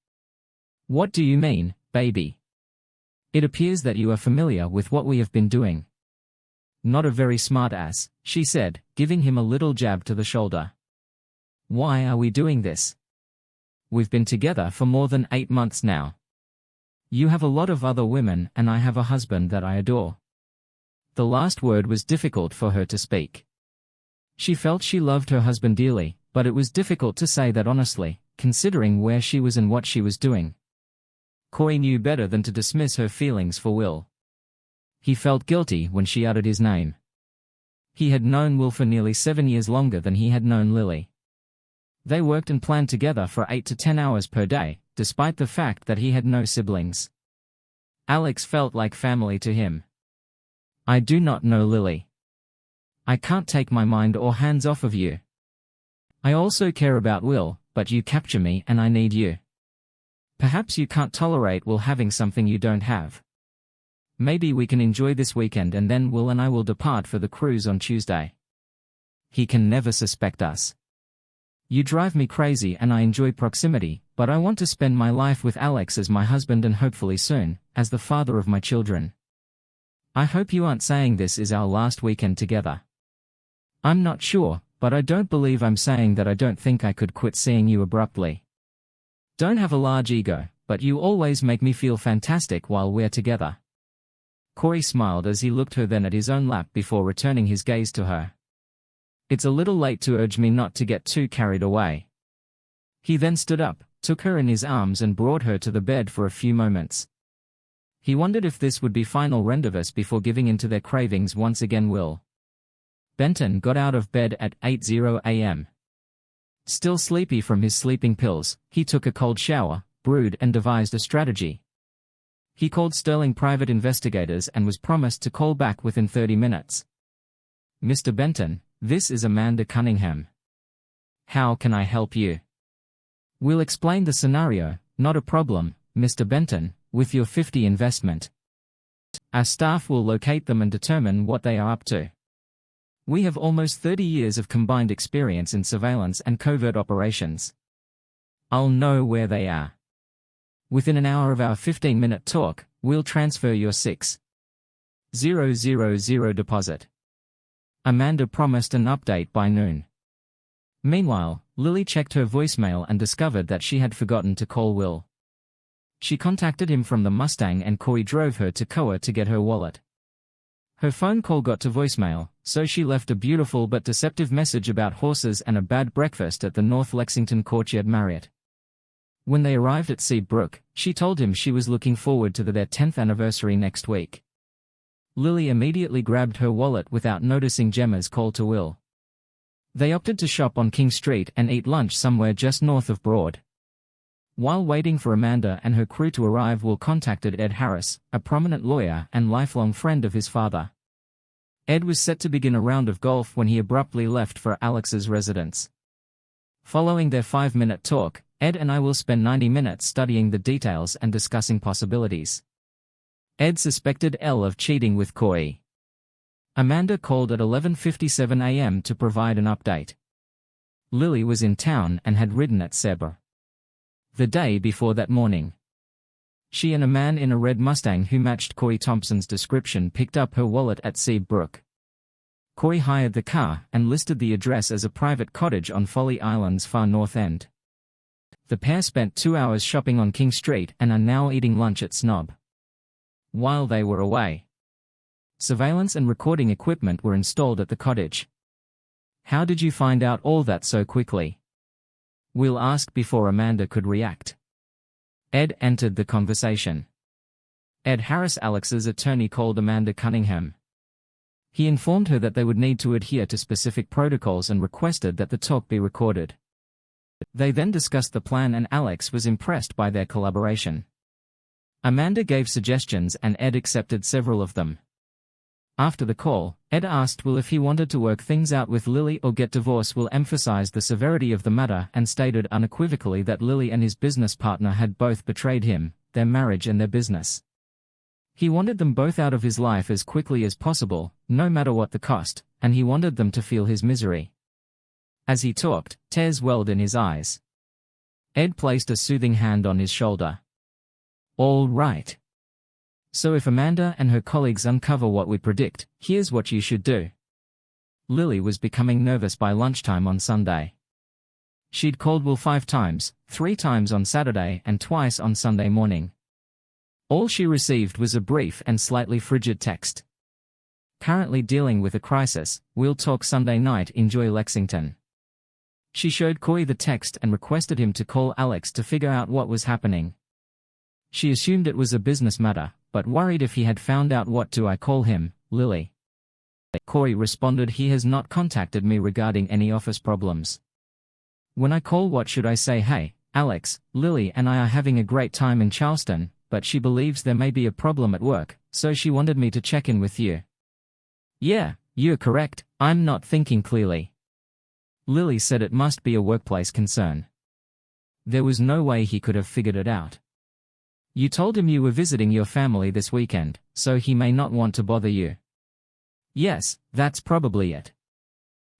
"What do you mean, baby?" "It appears that you are familiar with what we have been doing." "Not a very smart ass," she said, giving him a little jab to the shoulder. "Why are we doing this? We've been together for more than 8 months now. You have a lot of other women and I have a husband that I adore." The last word was difficult for her to speak. She felt she loved her husband dearly, but it was difficult to say that honestly, considering where she was and what she was doing. Corey knew better than to dismiss her feelings for Will. He felt guilty when she uttered his name. He had known Will for nearly 7 years, longer than he had known Lily. They worked and planned together for 8 to 10 hours per day, despite the fact that he had no siblings. Alex felt like family to him. "I do not know Lily. I can't take my mind or hands off of you. I also care about Will, but you capture me and I need you. Perhaps you can't tolerate Will having something you don't have. Maybe we can enjoy this weekend and then Will and I will depart for the cruise on Tuesday. He can never suspect us. You drive me crazy and I enjoy proximity, but I want to spend my life with Alex as my husband and hopefully soon, as the father of my children. I hope you aren't saying this is our last weekend together. I'm not sure, but I don't believe I'm saying that I don't think I could quit seeing you abruptly. Don't have a large ego, but you always make me feel fantastic while we're together." Corey smiled as he looked her then at his own lap before returning his gaze to her. "It's a little late to urge me not to get too carried away." He then stood up, took her in his arms and brought her to the bed for a few moments. He wondered if this would be final rendezvous before giving in to their cravings once again. Will Benton got out of bed at 8:00 a.m. Still sleepy from his sleeping pills, he took a cold shower, brewed and devised a strategy. He called Sterling private investigators and was promised to call back within 30 minutes. "Mr. Benton, this is Amanda Cunningham. How can I help you?" "We'll explain the scenario, not a problem, Mr. Benton, with your 50 investment. Our staff will locate them and determine what they are up to. We have almost 30 years of combined experience in surveillance and covert operations. I'll know where they are. Within an hour of our 15-minute talk, we'll transfer your 6,000 deposit." Amanda promised an update by noon. Meanwhile, Lily checked her voicemail and discovered that she had forgotten to call Will. She contacted him from the Mustang and Corey drove her to Koa to get her wallet. Her phone call got to voicemail, so she left a beautiful but deceptive message about horses and a bad breakfast at the North Lexington Courtyard Marriott. When they arrived at Seabrook, she told him she was looking forward to their 10th anniversary next week. Lily immediately grabbed her wallet without noticing Gemma's call to Will. They opted to shop on King Street and eat lunch somewhere just north of Broad. While waiting for Amanda and her crew to arrive, Will contacted Ed Harris, a prominent lawyer and lifelong friend of his father. Ed was set to begin a round of golf when he abruptly left for Alex's residence. Following their 5-minute talk, Ed and I will spend 90 minutes studying the details and discussing possibilities. Ed suspected Elle of cheating with Coy. Amanda called at 11:57 a.m. to provide an update. Lily was in town and had ridden at Seba the day before that morning. She and a man in a red Mustang who matched Coy Thompson's description picked up her wallet at Seabrook. Coy hired the car and listed the address as a private cottage on Folly Island's far north end. The pair spent 2 hours shopping on King Street and are now eating lunch at Snob. While they were away, surveillance and recording equipment were installed at the cottage. How did you find out all that so quickly? Will asked before Amanda could react. Ed entered the conversation. Ed Harris, Alex's attorney, called Amanda Cunningham. He informed her that they would need to adhere to specific protocols and requested that the talk be recorded. They then discussed the plan and Alex was impressed by their collaboration. Amanda gave suggestions and Ed accepted several of them. After the call, Ed asked Will if he wanted to work things out with Lily or get divorced. Will emphasized the severity of the matter and stated unequivocally that Lily and his business partner had both betrayed him, their marriage and their business. He wanted them both out of his life as quickly as possible, no matter what the cost, and he wanted them to feel his misery. As he talked, tears welled in his eyes. Ed placed a soothing hand on his shoulder. All right. So if Amanda and her colleagues uncover what we predict, here's what you should do. Lily was becoming nervous by lunchtime on Sunday. She'd called Will 5 times, 3 times on Saturday and twice on Sunday morning. All she received was a brief and slightly frigid text. Currently dealing with a crisis, we'll talk Sunday night, enjoy Lexington. She showed Coy the text and requested him to call Alex to figure out what was happening. She assumed it was a business matter, but worried if he had found out. What do I call him, Lily? Coy responded, he has not contacted me regarding any office problems. When I call, what should I say? Hey, Alex, Lily and I are having a great time in Charleston, but she believes there may be a problem at work, so she wanted me to check in with you. Yeah, you're correct, I'm not thinking clearly. Lily said it must be a workplace concern. There was no way he could have figured it out. You told him you were visiting your family this weekend, so he may not want to bother you. Yes, that's probably it.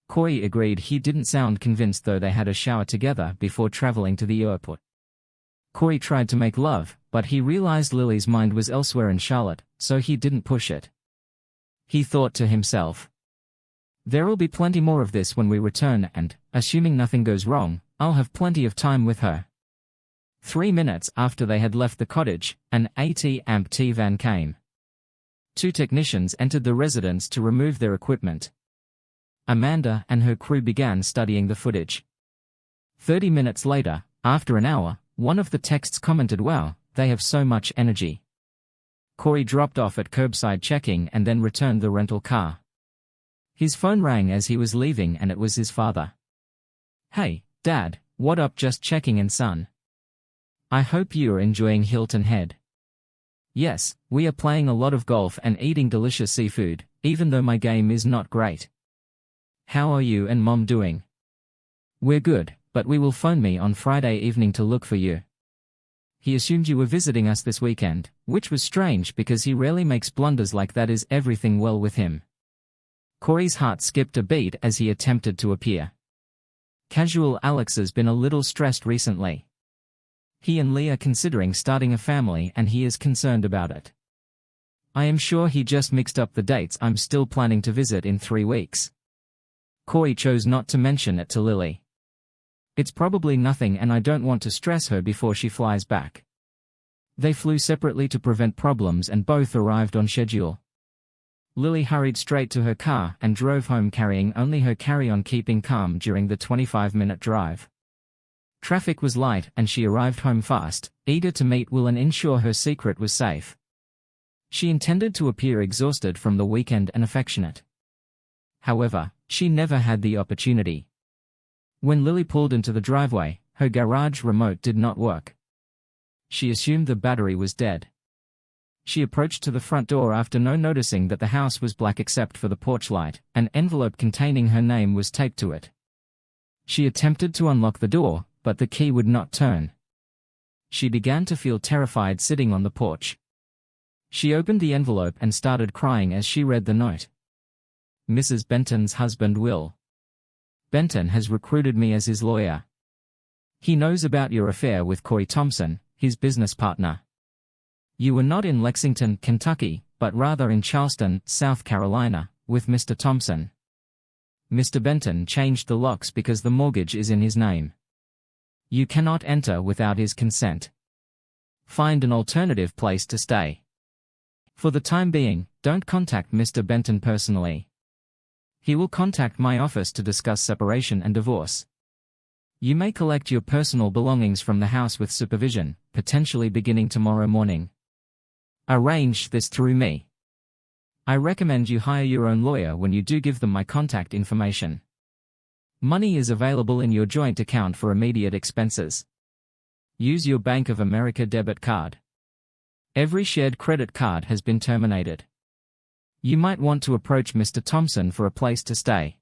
Coy agreed. He didn't sound convinced though. They had a shower together before traveling to the airport. Coy tried to make love, but he realized Lily's mind was elsewhere in Charlotte, so he didn't push it. He thought to himself, there'll be plenty more of this when we return and, assuming nothing goes wrong, I'll have plenty of time with her. 3 minutes after they had left the cottage, an AT-AMP-T van came. 2 technicians entered the residence to remove their equipment. Amanda and her crew began studying the footage. 30 minutes later, after an hour, one of the texts commented, "Wow, they have so much energy." Coy dropped off at curbside checking and then returned the rental car. His phone rang as he was leaving and it was his father. "Hey, Dad, what up? Just checking in, son. I hope you're enjoying Hilton Head." "Yes, we are playing a lot of golf and eating delicious seafood, even though my game is not great. How are you and Mom doing?" "We're good, but we will phone me on Friday evening to look for you." He assumed you were visiting us this weekend, which was strange because he rarely makes blunders like that. Is everything well with him? Coy's heart skipped a beat as he attempted to appear casual. Alex has been a little stressed recently. He and Lee are considering starting a family and he is concerned about it. I am sure he just mixed up the dates. I'm still planning to visit in 3 weeks. Coy chose not to mention it to Lily. It's probably nothing and I don't want to stress her before she flies back. They flew separately to prevent problems and both arrived on schedule. Lily hurried straight to her car and drove home carrying only her carry-on, keeping calm during the 25-minute drive. Traffic was light and she arrived home fast, eager to meet Will and ensure her secret was safe. She intended to appear exhausted from the weekend and affectionate. However, she never had the opportunity. When Lily pulled into the driveway, her garage remote did not work. She assumed the battery was dead. She approached to the front door after noticing that the house was black except for the porch light. An envelope containing her name was taped to it. She attempted to unlock the door, but the key would not turn. She began to feel terrified sitting on the porch. She opened the envelope and started crying as she read the note. Mrs. Benton's husband Will. Benton has recruited me as his lawyer. He knows about your affair with Corey Thompson, his business partner. You were not in Lexington, Kentucky, but rather in Charleston, South Carolina, with Mr. Thompson. Mr. Benton changed the locks because the mortgage is in his name. You cannot enter without his consent. Find an alternative place to stay. For the time being, don't contact Mr. Benton personally. He will contact my office to discuss separation and divorce. You may collect your personal belongings from the house with supervision, potentially beginning tomorrow morning. Arrange this through me. I recommend you hire your own lawyer when you do give them my contact information. Money is available in your joint account for immediate expenses. Use your Bank of America debit card. Every shared credit card has been terminated. You might want to approach Mr. Thompson for a place to stay.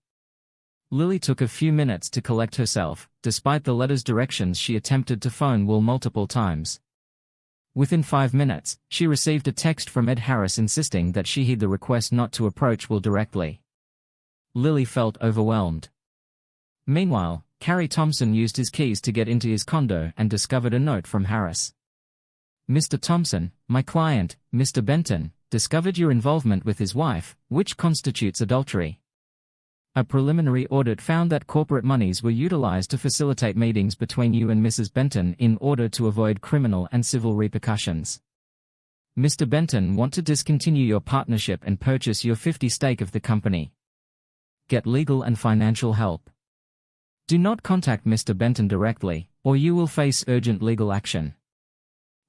Lily took a few minutes to collect herself. Despite the letter's directions, she attempted to phone Will multiple times. Within 5 minutes, she received a text from Ed Harris insisting that she heed the request not to approach Will directly. Lily felt overwhelmed. Meanwhile, Carrie Thompson used his keys to get into his condo and discovered a note from Harris. Mr. Thompson, my client, Mr. Benton, discovered your involvement with his wife, which constitutes adultery. A preliminary audit found that corporate monies were utilized to facilitate meetings between you and Mrs. Benton in order to avoid criminal and civil repercussions. Mr. Benton wants to discontinue your partnership and purchase your 50% stake of the company. Get legal and financial help. Do not contact Mr. Benton directly, or you will face urgent legal action.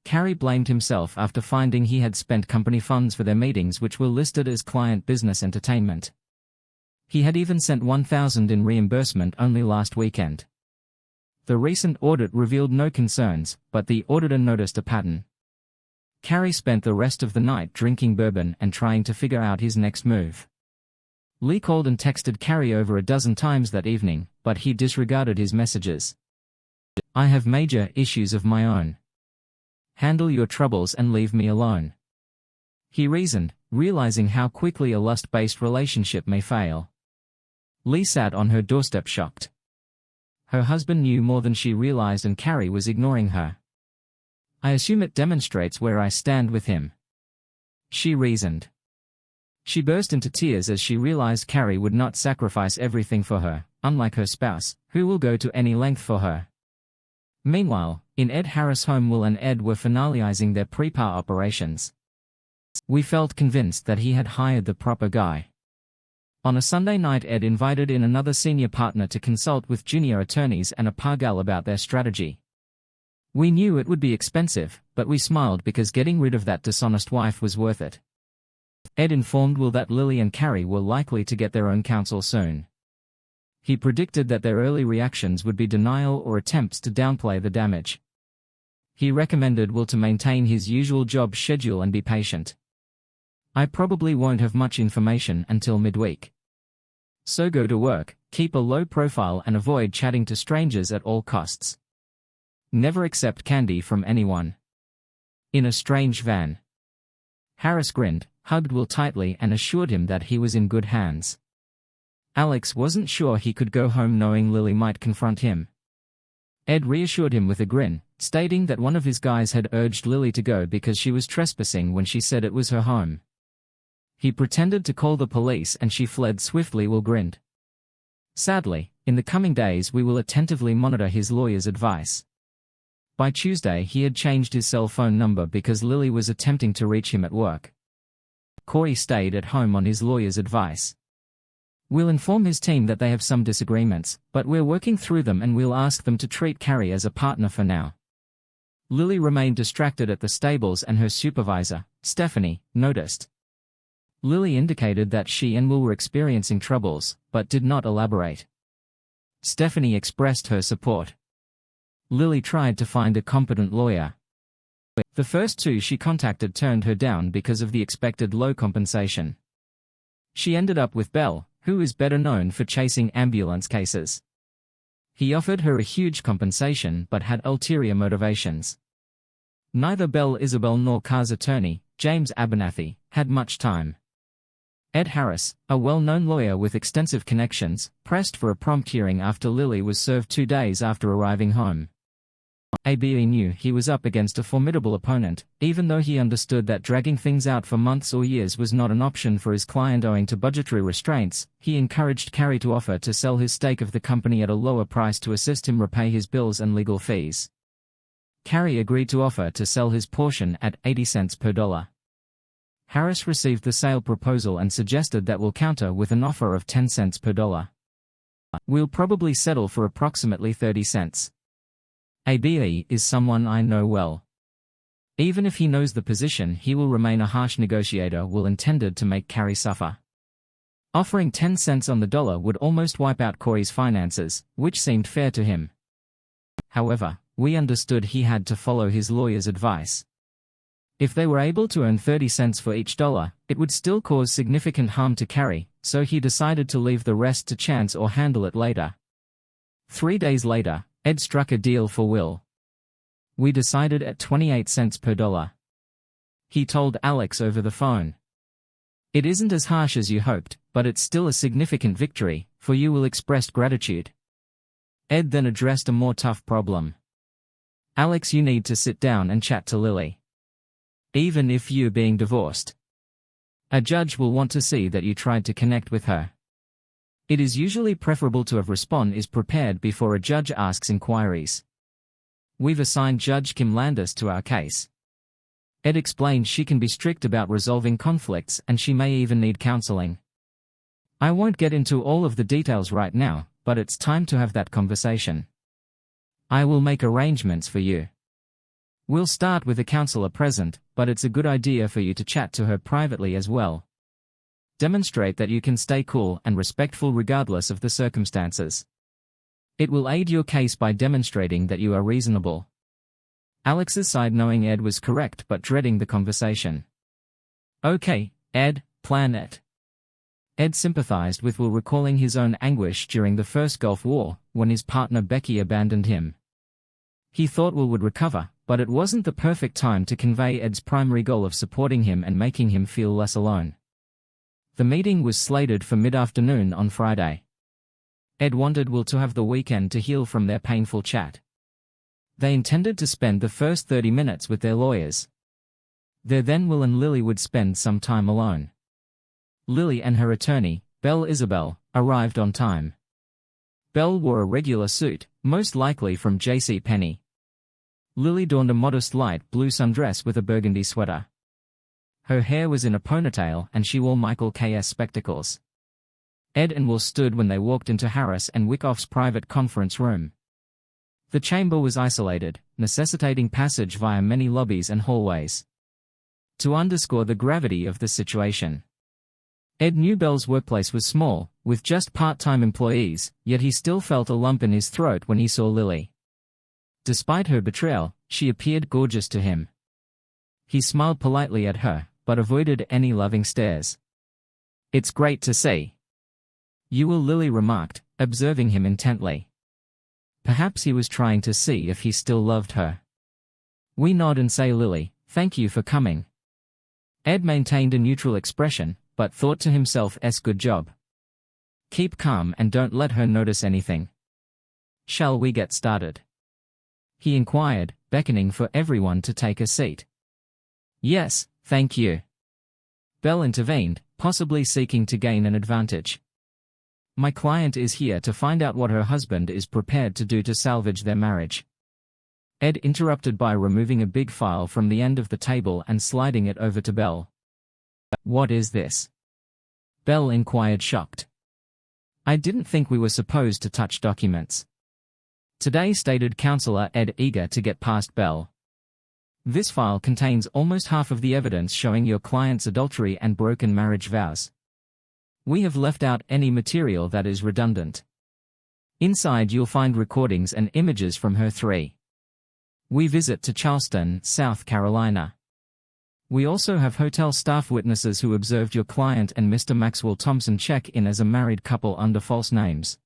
Carrie blamed himself after finding he had spent company funds for their meetings, which were listed as client business entertainment. He had even sent $1,000 in reimbursement only last weekend. The recent audit revealed no concerns, but the auditor noticed a pattern. Carrie spent the rest of the night drinking bourbon and trying to figure out his next move. Lee called and texted Carrie over a dozen times that evening, but he disregarded his messages. I have major issues of my own. Handle your troubles and leave me alone. He reasoned, realizing how quickly a lust-based relationship may fail. Lee sat on her doorstep shocked. Her husband knew more than she realized and Carrie was ignoring her. I assume it demonstrates where I stand with him. She reasoned. She burst into tears as she realized Carrie would not sacrifice everything for her, unlike her spouse, who will go to any length for her. Meanwhile, in Ed Harris' home, Will and Ed were finalizing their prepar operations. We felt convinced that he had hired the proper guy. On a Sunday night, Ed invited in another senior partner to consult with junior attorneys and a pargal about their strategy. We knew it would be expensive, but we smiled because getting rid of that dishonest wife was worth it. Ed informed Will that Lily and Carrie were likely to get their own counsel soon. He predicted that their early reactions would be denial or attempts to downplay the damage. He recommended Will to maintain his usual job schedule and be patient. I probably won't have much information until midweek. So go to work, keep a low profile and avoid chatting to strangers at all costs. Never accept candy from anyone. In a strange van. Harris grinned, hugged Will tightly and assured him that he was in good hands. Alex wasn't sure he could go home knowing Lily might confront him. Ed reassured him with a grin, stating that one of his guys had urged Lily to go because she was trespassing when she said it was her home. He pretended to call the police and she fled swiftly. Will grinned. Sadly, in the coming days we will attentively monitor his lawyer's advice. By Tuesday he had changed his cell phone number because Lily was attempting to reach him at work. Corey stayed at home on his lawyer's advice. We'll inform his team that they have some disagreements, but we're working through them and we'll ask them to treat Carrie as a partner for now. Lily remained distracted at the stables and her supervisor, Stephanie, noticed. Lily indicated that she and Will were experiencing troubles, but did not elaborate. Stephanie expressed her support. Lily tried to find a competent lawyer. The first two she contacted turned her down because of the expected low compensation. She ended up with Bell, who is better known for chasing ambulance cases. He offered her a huge compensation but had ulterior motivations. Neither Belle Isabel nor Carr's attorney, James Abernathy, had much time. Ed Harris, a well-known lawyer with extensive connections, pressed for a prompt hearing after Lily was served 2 days after arriving home. Abe knew he was up against a formidable opponent, even though he understood that dragging things out for months or years was not an option for his client owing to budgetary restraints. He encouraged Carrie to offer to sell his stake of the company at a lower price to assist him repay his bills and legal fees. Carrie agreed to offer to sell his portion at 80 cents per dollar. Harris received the sale proposal and suggested that we'll counter with an offer of 10 cents per dollar. We'll probably settle for approximately 30 cents. Abe is someone I know well. Even if he knows the position, he will remain a harsh negotiator will intended to make Carrie suffer. Offering 10 cents on the dollar would almost wipe out Corey's finances, which seemed fair to him. However, we understood he had to follow his lawyer's advice. If they were able to earn 30 cents for each dollar, it would still cause significant harm to Carrie, so he decided to leave the rest to chance or handle it later. 3 days later, Ed struck a deal for Will. We decided at 28 cents per dollar. He told Alex over the phone. It isn't as harsh as you hoped, but it's still a significant victory, for you will express gratitude. Ed then addressed a more tough problem. Alex, you need to sit down and chat to Lily. Even if you're being divorced, a judge will want to see that you tried to connect with her. It is usually preferable to have respond is prepared before a judge asks inquiries. We've assigned Judge Kim Landis to our case. Ed explained she can be strict about resolving conflicts and she may even need counseling. I won't get into all of the details right now, but it's time to have that conversation. I will make arrangements for you. We'll start with a counselor present, but it's a good idea for you to chat to her privately as well. Demonstrate that you can stay cool and respectful regardless of the circumstances. It will aid your case by demonstrating that you are reasonable. Alex's side knowing Ed was correct but dreading the conversation. Okay, Ed, plan it. Ed sympathized with Will, recalling his own anguish during the first Gulf War, when his partner Becky abandoned him. He thought Will would recover, but it wasn't the perfect time to convey Ed's primary goal of supporting him and making him feel less alone. The meeting was slated for mid-afternoon on Friday. Ed wanted Will to have the weekend to heal from their painful chat. They intended to spend the first 30 minutes with their lawyers. There then Will and Lily would spend some time alone. Lily and her attorney, Belle Isabel, arrived on time. Belle wore a regular suit, most likely from JCPenney. Lily donned a modest light blue sundress with a burgundy sweater. Her hair was in a ponytail and she wore Michael Kors spectacles. Ed and Will stood when they walked into Harris and Wyckoff's private conference room. The chamber was isolated, necessitating passage via many lobbies and hallways. To underscore the gravity of the situation, Ed knew Belle's workplace was small, with just part-time employees, yet he still felt a lump in his throat when he saw Lily. Despite her betrayal, she appeared gorgeous to him. He smiled politely at her, but avoided any loving stares. It's great to see you, Will, Lily remarked, observing him intently. Perhaps he was trying to see if he still loved her. We nod and say, Lily, thank you for coming. Ed maintained a neutral expression, but thought to himself, good job. Keep calm and don't let her notice anything. Shall we get started? He inquired, beckoning for everyone to take a seat. Yes, thank you. Belle intervened, possibly seeking to gain an advantage. My client is here to find out what her husband is prepared to do to salvage their marriage. Ed interrupted by removing a big file from the end of the table and sliding it over to Belle. What is this? Belle inquired, shocked. I didn't think we were supposed to touch documents today, stated Counselor Ed, eager to get past Belle. This file contains almost half of the evidence showing your client's adultery and broken marriage vows. We have left out any material that is redundant. Inside you'll find recordings and images from her 3 We visit to Charleston, South Carolina. We also have hotel staff witnesses who observed your client and Mr. Maxwell Thompson check in as a married couple under false names.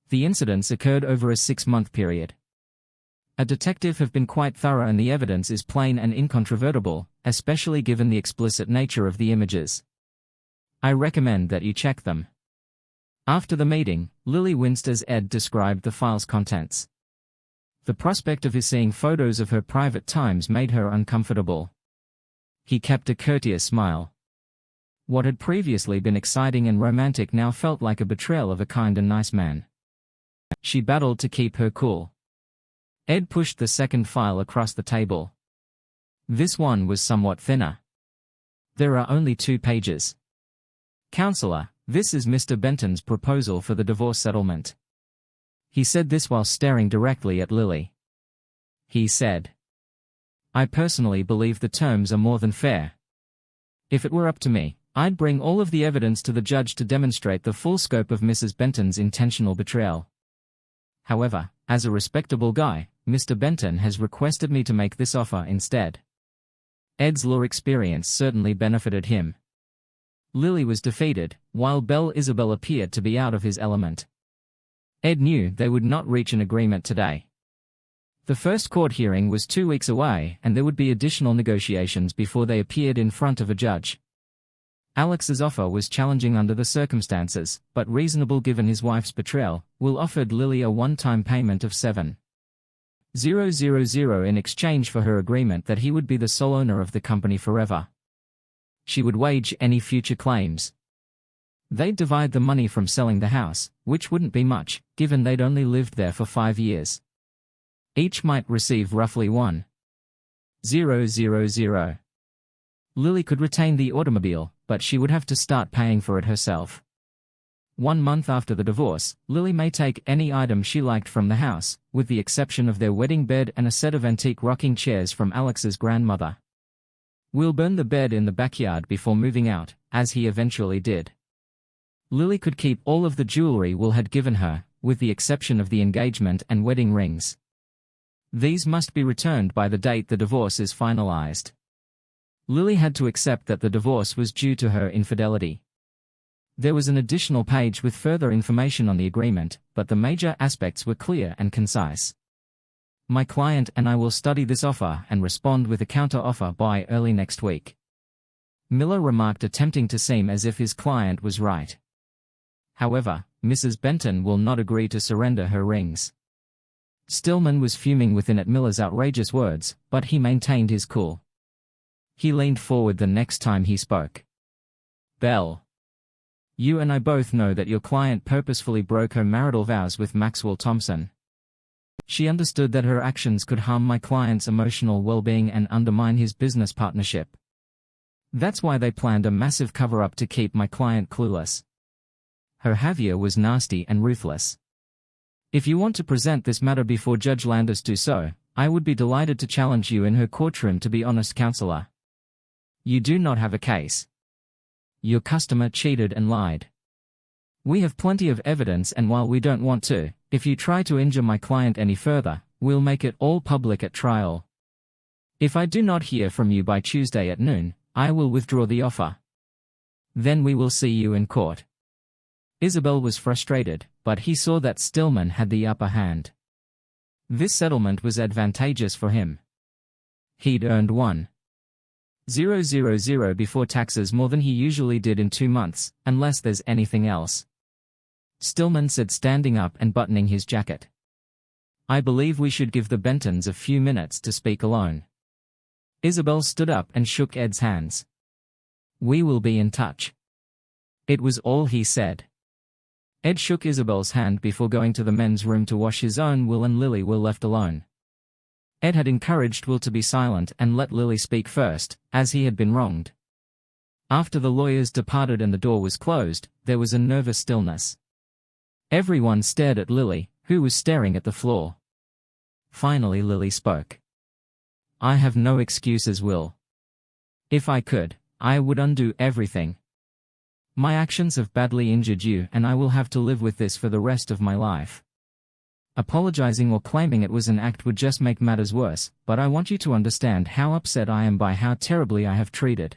The incidents occurred over a 6-month period. A detective have been quite thorough and the evidence is plain and incontrovertible, especially given the explicit nature of the images. I recommend that you check them. After the meeting, Lily winced as Ed described the file's contents. The prospect of his seeing photos of her private times made her uncomfortable. He kept a courteous smile. What had previously been exciting and romantic now felt like a betrayal of a kind and nice man. She battled to keep her cool. Ed pushed the second file across the table. This one was somewhat thinner. There are only 2 pages. Counselor, this is Mr. Benton's proposal for the divorce settlement. He said this while staring directly at Lily. He said, I personally believe the terms are more than fair. If it were up to me, I'd bring all of the evidence to the judge to demonstrate the full scope of Mrs. Benton's intentional betrayal. However, as a respectable guy, Mr. Benton has requested me to make this offer instead. Ed's law experience certainly benefited him. Lily was defeated, while Belle Isabel appeared to be out of his element. Ed knew they would not reach an agreement today. The first court hearing was 2 weeks away and there would be additional negotiations before they appeared in front of a judge. Alex's offer was challenging under the circumstances, but reasonable given his wife's betrayal. Will offered Lily a one-time payment of $7,000 in exchange for her agreement that he would be the sole owner of the company forever. She would wage any future claims. They'd divide the money from selling the house, which wouldn't be much, given they'd only lived there for 5 years. Each might receive roughly $1,000. Lily could retain the automobile, but she would have to start paying for it herself. 1 month after the divorce, Lily may take any item she liked from the house, with the exception of their wedding bed and a set of antique rocking chairs from Alex's grandmother. We'll burn the bed in the backyard before moving out, as he eventually did. Lily could keep all of the jewelry Will had given her, with the exception of the engagement and wedding rings. These must be returned by the date the divorce is finalized. Lily had to accept that the divorce was due to her infidelity. There was an additional page with further information on the agreement, but the major aspects were clear and concise. My client and I will study this offer and respond with a counter-offer by early next week. Miller remarked, attempting to seem as if his client was right. However, Mrs. Benton will not agree to surrender her rings. Stillman was fuming within at Miller's outrageous words, but he maintained his cool. He leaned forward the next time he spoke. Belle, you and I both know that your client purposefully broke her marital vows with Maxwell Thompson. She understood that her actions could harm my client's emotional well-being and undermine his business partnership. That's why they planned a massive cover-up to keep my client clueless. Her behavior was nasty and ruthless. If you want to present this matter before Judge Landis, do so. I would be delighted to challenge you in her courtroom to be honest, counselor. You do not have a case. Your customer cheated and lied. We have plenty of evidence, and while we don't want to, if you try to injure my client any further, we'll make it all public at trial. If I do not hear from you by Tuesday at noon, I will withdraw the offer. Then we will see you in court. Isabel was frustrated, but he saw that Stillman had the upper hand. This settlement was advantageous for him. He'd earned $1,000 before taxes, more than he usually did in 2 months, unless there's anything else. Stillman said, standing up and buttoning his jacket. I believe we should give the Bentons a few minutes to speak alone. Isabel stood up and shook Ed's hands. We will be in touch. It was all he said. Ed shook Isabel's hand before going to the men's room to wash his own. Will and Lily were left alone. Ed had encouraged Will to be silent and let Lily speak first, as he had been wronged. After the lawyers departed and the door was closed, there was a nervous stillness. Everyone stared at Lily, who was staring at the floor. Finally Lily spoke. I have no excuses, Will. If I could, I would undo everything. My actions have badly injured you, and I will have to live with this for the rest of my life. Apologizing or claiming it was an act would just make matters worse, but I want you to understand how upset I am by how terribly I have treated.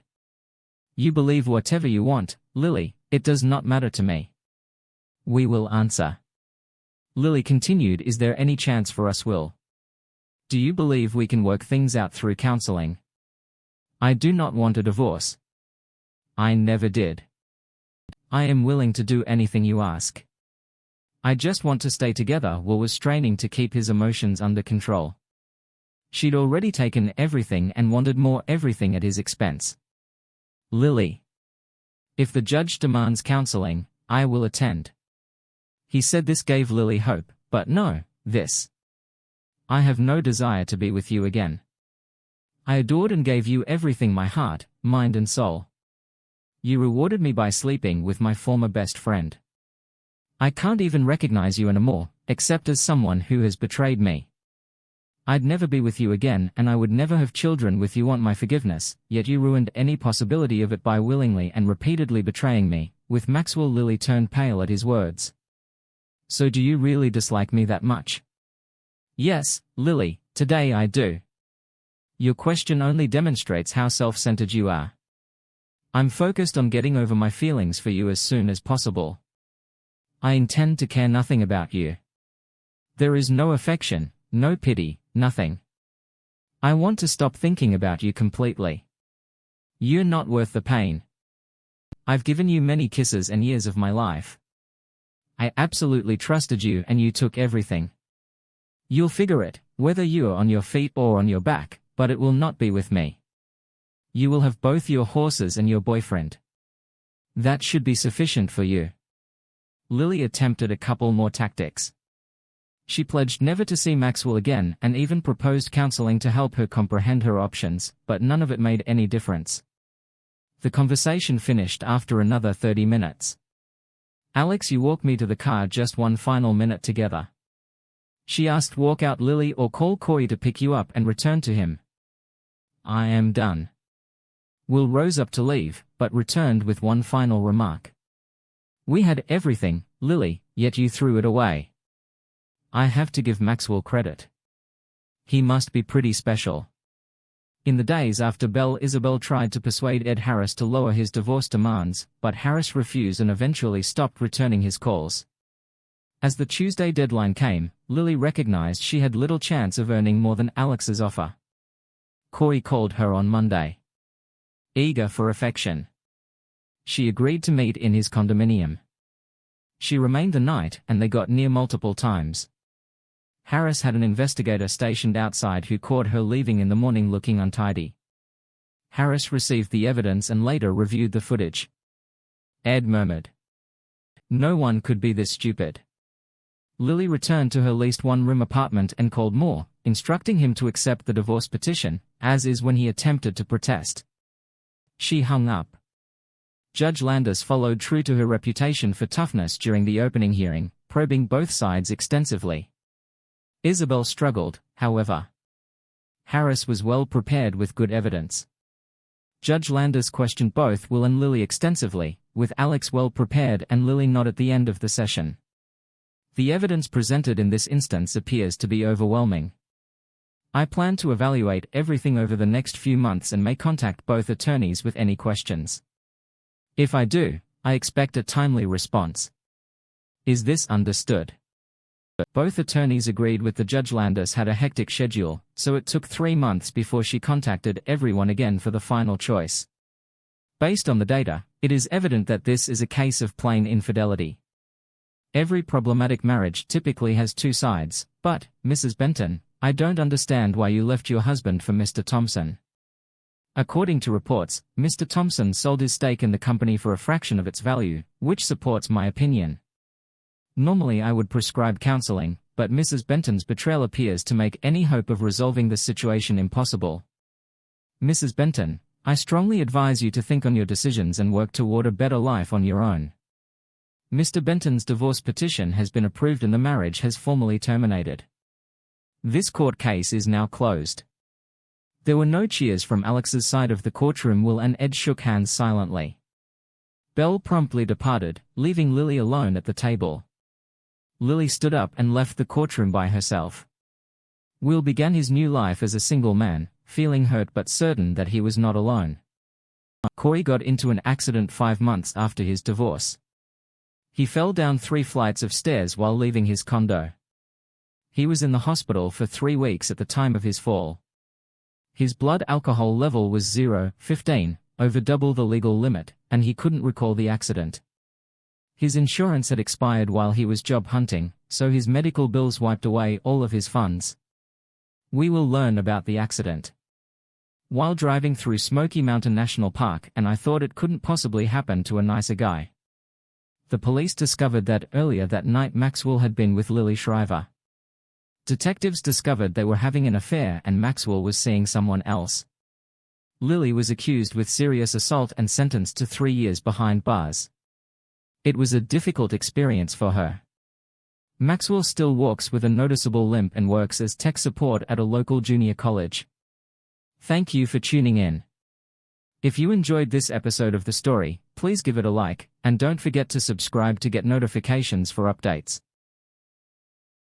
You believe whatever you want, Lily, it does not matter to me. We will answer. Lily continued, is there any chance for us, Will? Do you believe we can work things out through counseling? I do not want a divorce. I never did. I am willing to do anything you ask. I just want to stay together. Will was straining to keep his emotions under control. She'd already taken everything and wanted more everything at his expense. Lily. If the judge demands counseling, I will attend. He said this gave Lily hope, but no, this. I have no desire to be with you again. I adored and gave you everything, my heart, mind and soul. You rewarded me by sleeping with my former best friend. I can't even recognize you anymore, except as someone who has betrayed me. I'd never be with you again, and I would never have children with you. Want my forgiveness, yet you ruined any possibility of it by willingly and repeatedly betraying me. With Maxwell, Lily turned pale at his words. So do you really dislike me that much? Yes, Lily, today I do. Your question only demonstrates how self-centered you are. I'm focused on getting over my feelings for you as soon as possible. I intend to care nothing about you. There is no affection, no pity, nothing. I want to stop thinking about you completely. You're not worth the pain. I've given you many kisses and years of my life. I absolutely trusted you and you took everything. You'll figure it, whether you're on your feet or on your back, but it will not be with me. You will have both your horses and your boyfriend. That should be sufficient for you. Lily attempted a couple more tactics. She pledged never to see Maxwell again and even proposed counseling to help her comprehend her options, but none of it made any difference. The conversation finished after another 30 minutes. Alex, you walk me to the car, just one final minute together. She asked. Walk out, Lily, or call Corey to pick you up and return to him. I am done. Will rose up to leave, but returned with one final remark. We had everything, Lily, yet you threw it away. I have to give Maxwell credit. He must be pretty special. In the days after Belle Isabel tried to persuade Ed Harris to lower his divorce demands, but Harris refused and eventually stopped returning his calls. As the Tuesday deadline came, Lily recognized she had little chance of earning more than Alex's offer. Corey called her on Monday. Eager for affection. She agreed to meet in his condominium. She remained the night, and they got near multiple times. Harris had an investigator stationed outside who caught her leaving in the morning looking untidy. Harris received the evidence and later reviewed the footage. Ed murmured. No one could be this stupid. Lily returned to her leased one-room apartment and called Moore, instructing him to accept the divorce petition, as is when he attempted to protest. She hung up. Judge Landis followed true to her reputation for toughness during the opening hearing, probing both sides extensively. Isabel struggled, however. Harris was well prepared with good evidence. Judge Landis questioned both Will and Lily extensively, with Alex well prepared and Lily not at the end of the session. The evidence presented in this instance appears to be overwhelming. I plan to evaluate everything over the next few months and may contact both attorneys with any questions. If I do, I expect a timely response. Is this understood? Both attorneys agreed with the Judge. Landis had a hectic schedule, so it took 3 months before she contacted everyone again for the final choice. Based on the data, it is evident that this is a case of plain infidelity. Every problematic marriage typically has two sides, but, Mrs. Benton, I don't understand why you left your husband for Mr. Thompson. According to reports, Mr. Thompson sold his stake in the company for a fraction of its value, which supports my opinion. Normally I would prescribe counseling, but Mrs. Benton's betrayal appears to make any hope of resolving the situation impossible. Mrs. Benton, I strongly advise you to think on your decisions and work toward a better life on your own. Mr. Benton's divorce petition has been approved and the marriage has formally terminated. This court case is now closed. There were no cheers from Alex's side of the courtroom. Will and Ed shook hands silently. Belle promptly departed, leaving Lily alone at the table. Lily stood up and left the courtroom by herself. Will began his new life as a single man, feeling hurt but certain that he was not alone. Corey got into an accident 5 months after his divorce. He fell down 3 flights of stairs while leaving his condo. He was in the hospital for 3 weeks at the time of his fall. His blood alcohol level was 0.15, over double the legal limit, and he couldn't recall the accident. His insurance had expired while he was job hunting, so his medical bills wiped away all of his funds. We will learn about the accident. While driving through Smoky Mountain National Park, and I thought it couldn't possibly happen to a nicer guy. The police discovered that earlier that night Maxwell had been with Lily Shriver. Detectives discovered they were having an affair and Maxwell was seeing someone else. Lily was accused with serious assault and sentenced to 3 years behind bars. It was a difficult experience for her. Maxwell still walks with a noticeable limp and works as tech support at a local junior college. Thank you for tuning in. If you enjoyed this episode of the story, please give it a like, and don't forget to subscribe to get notifications for updates.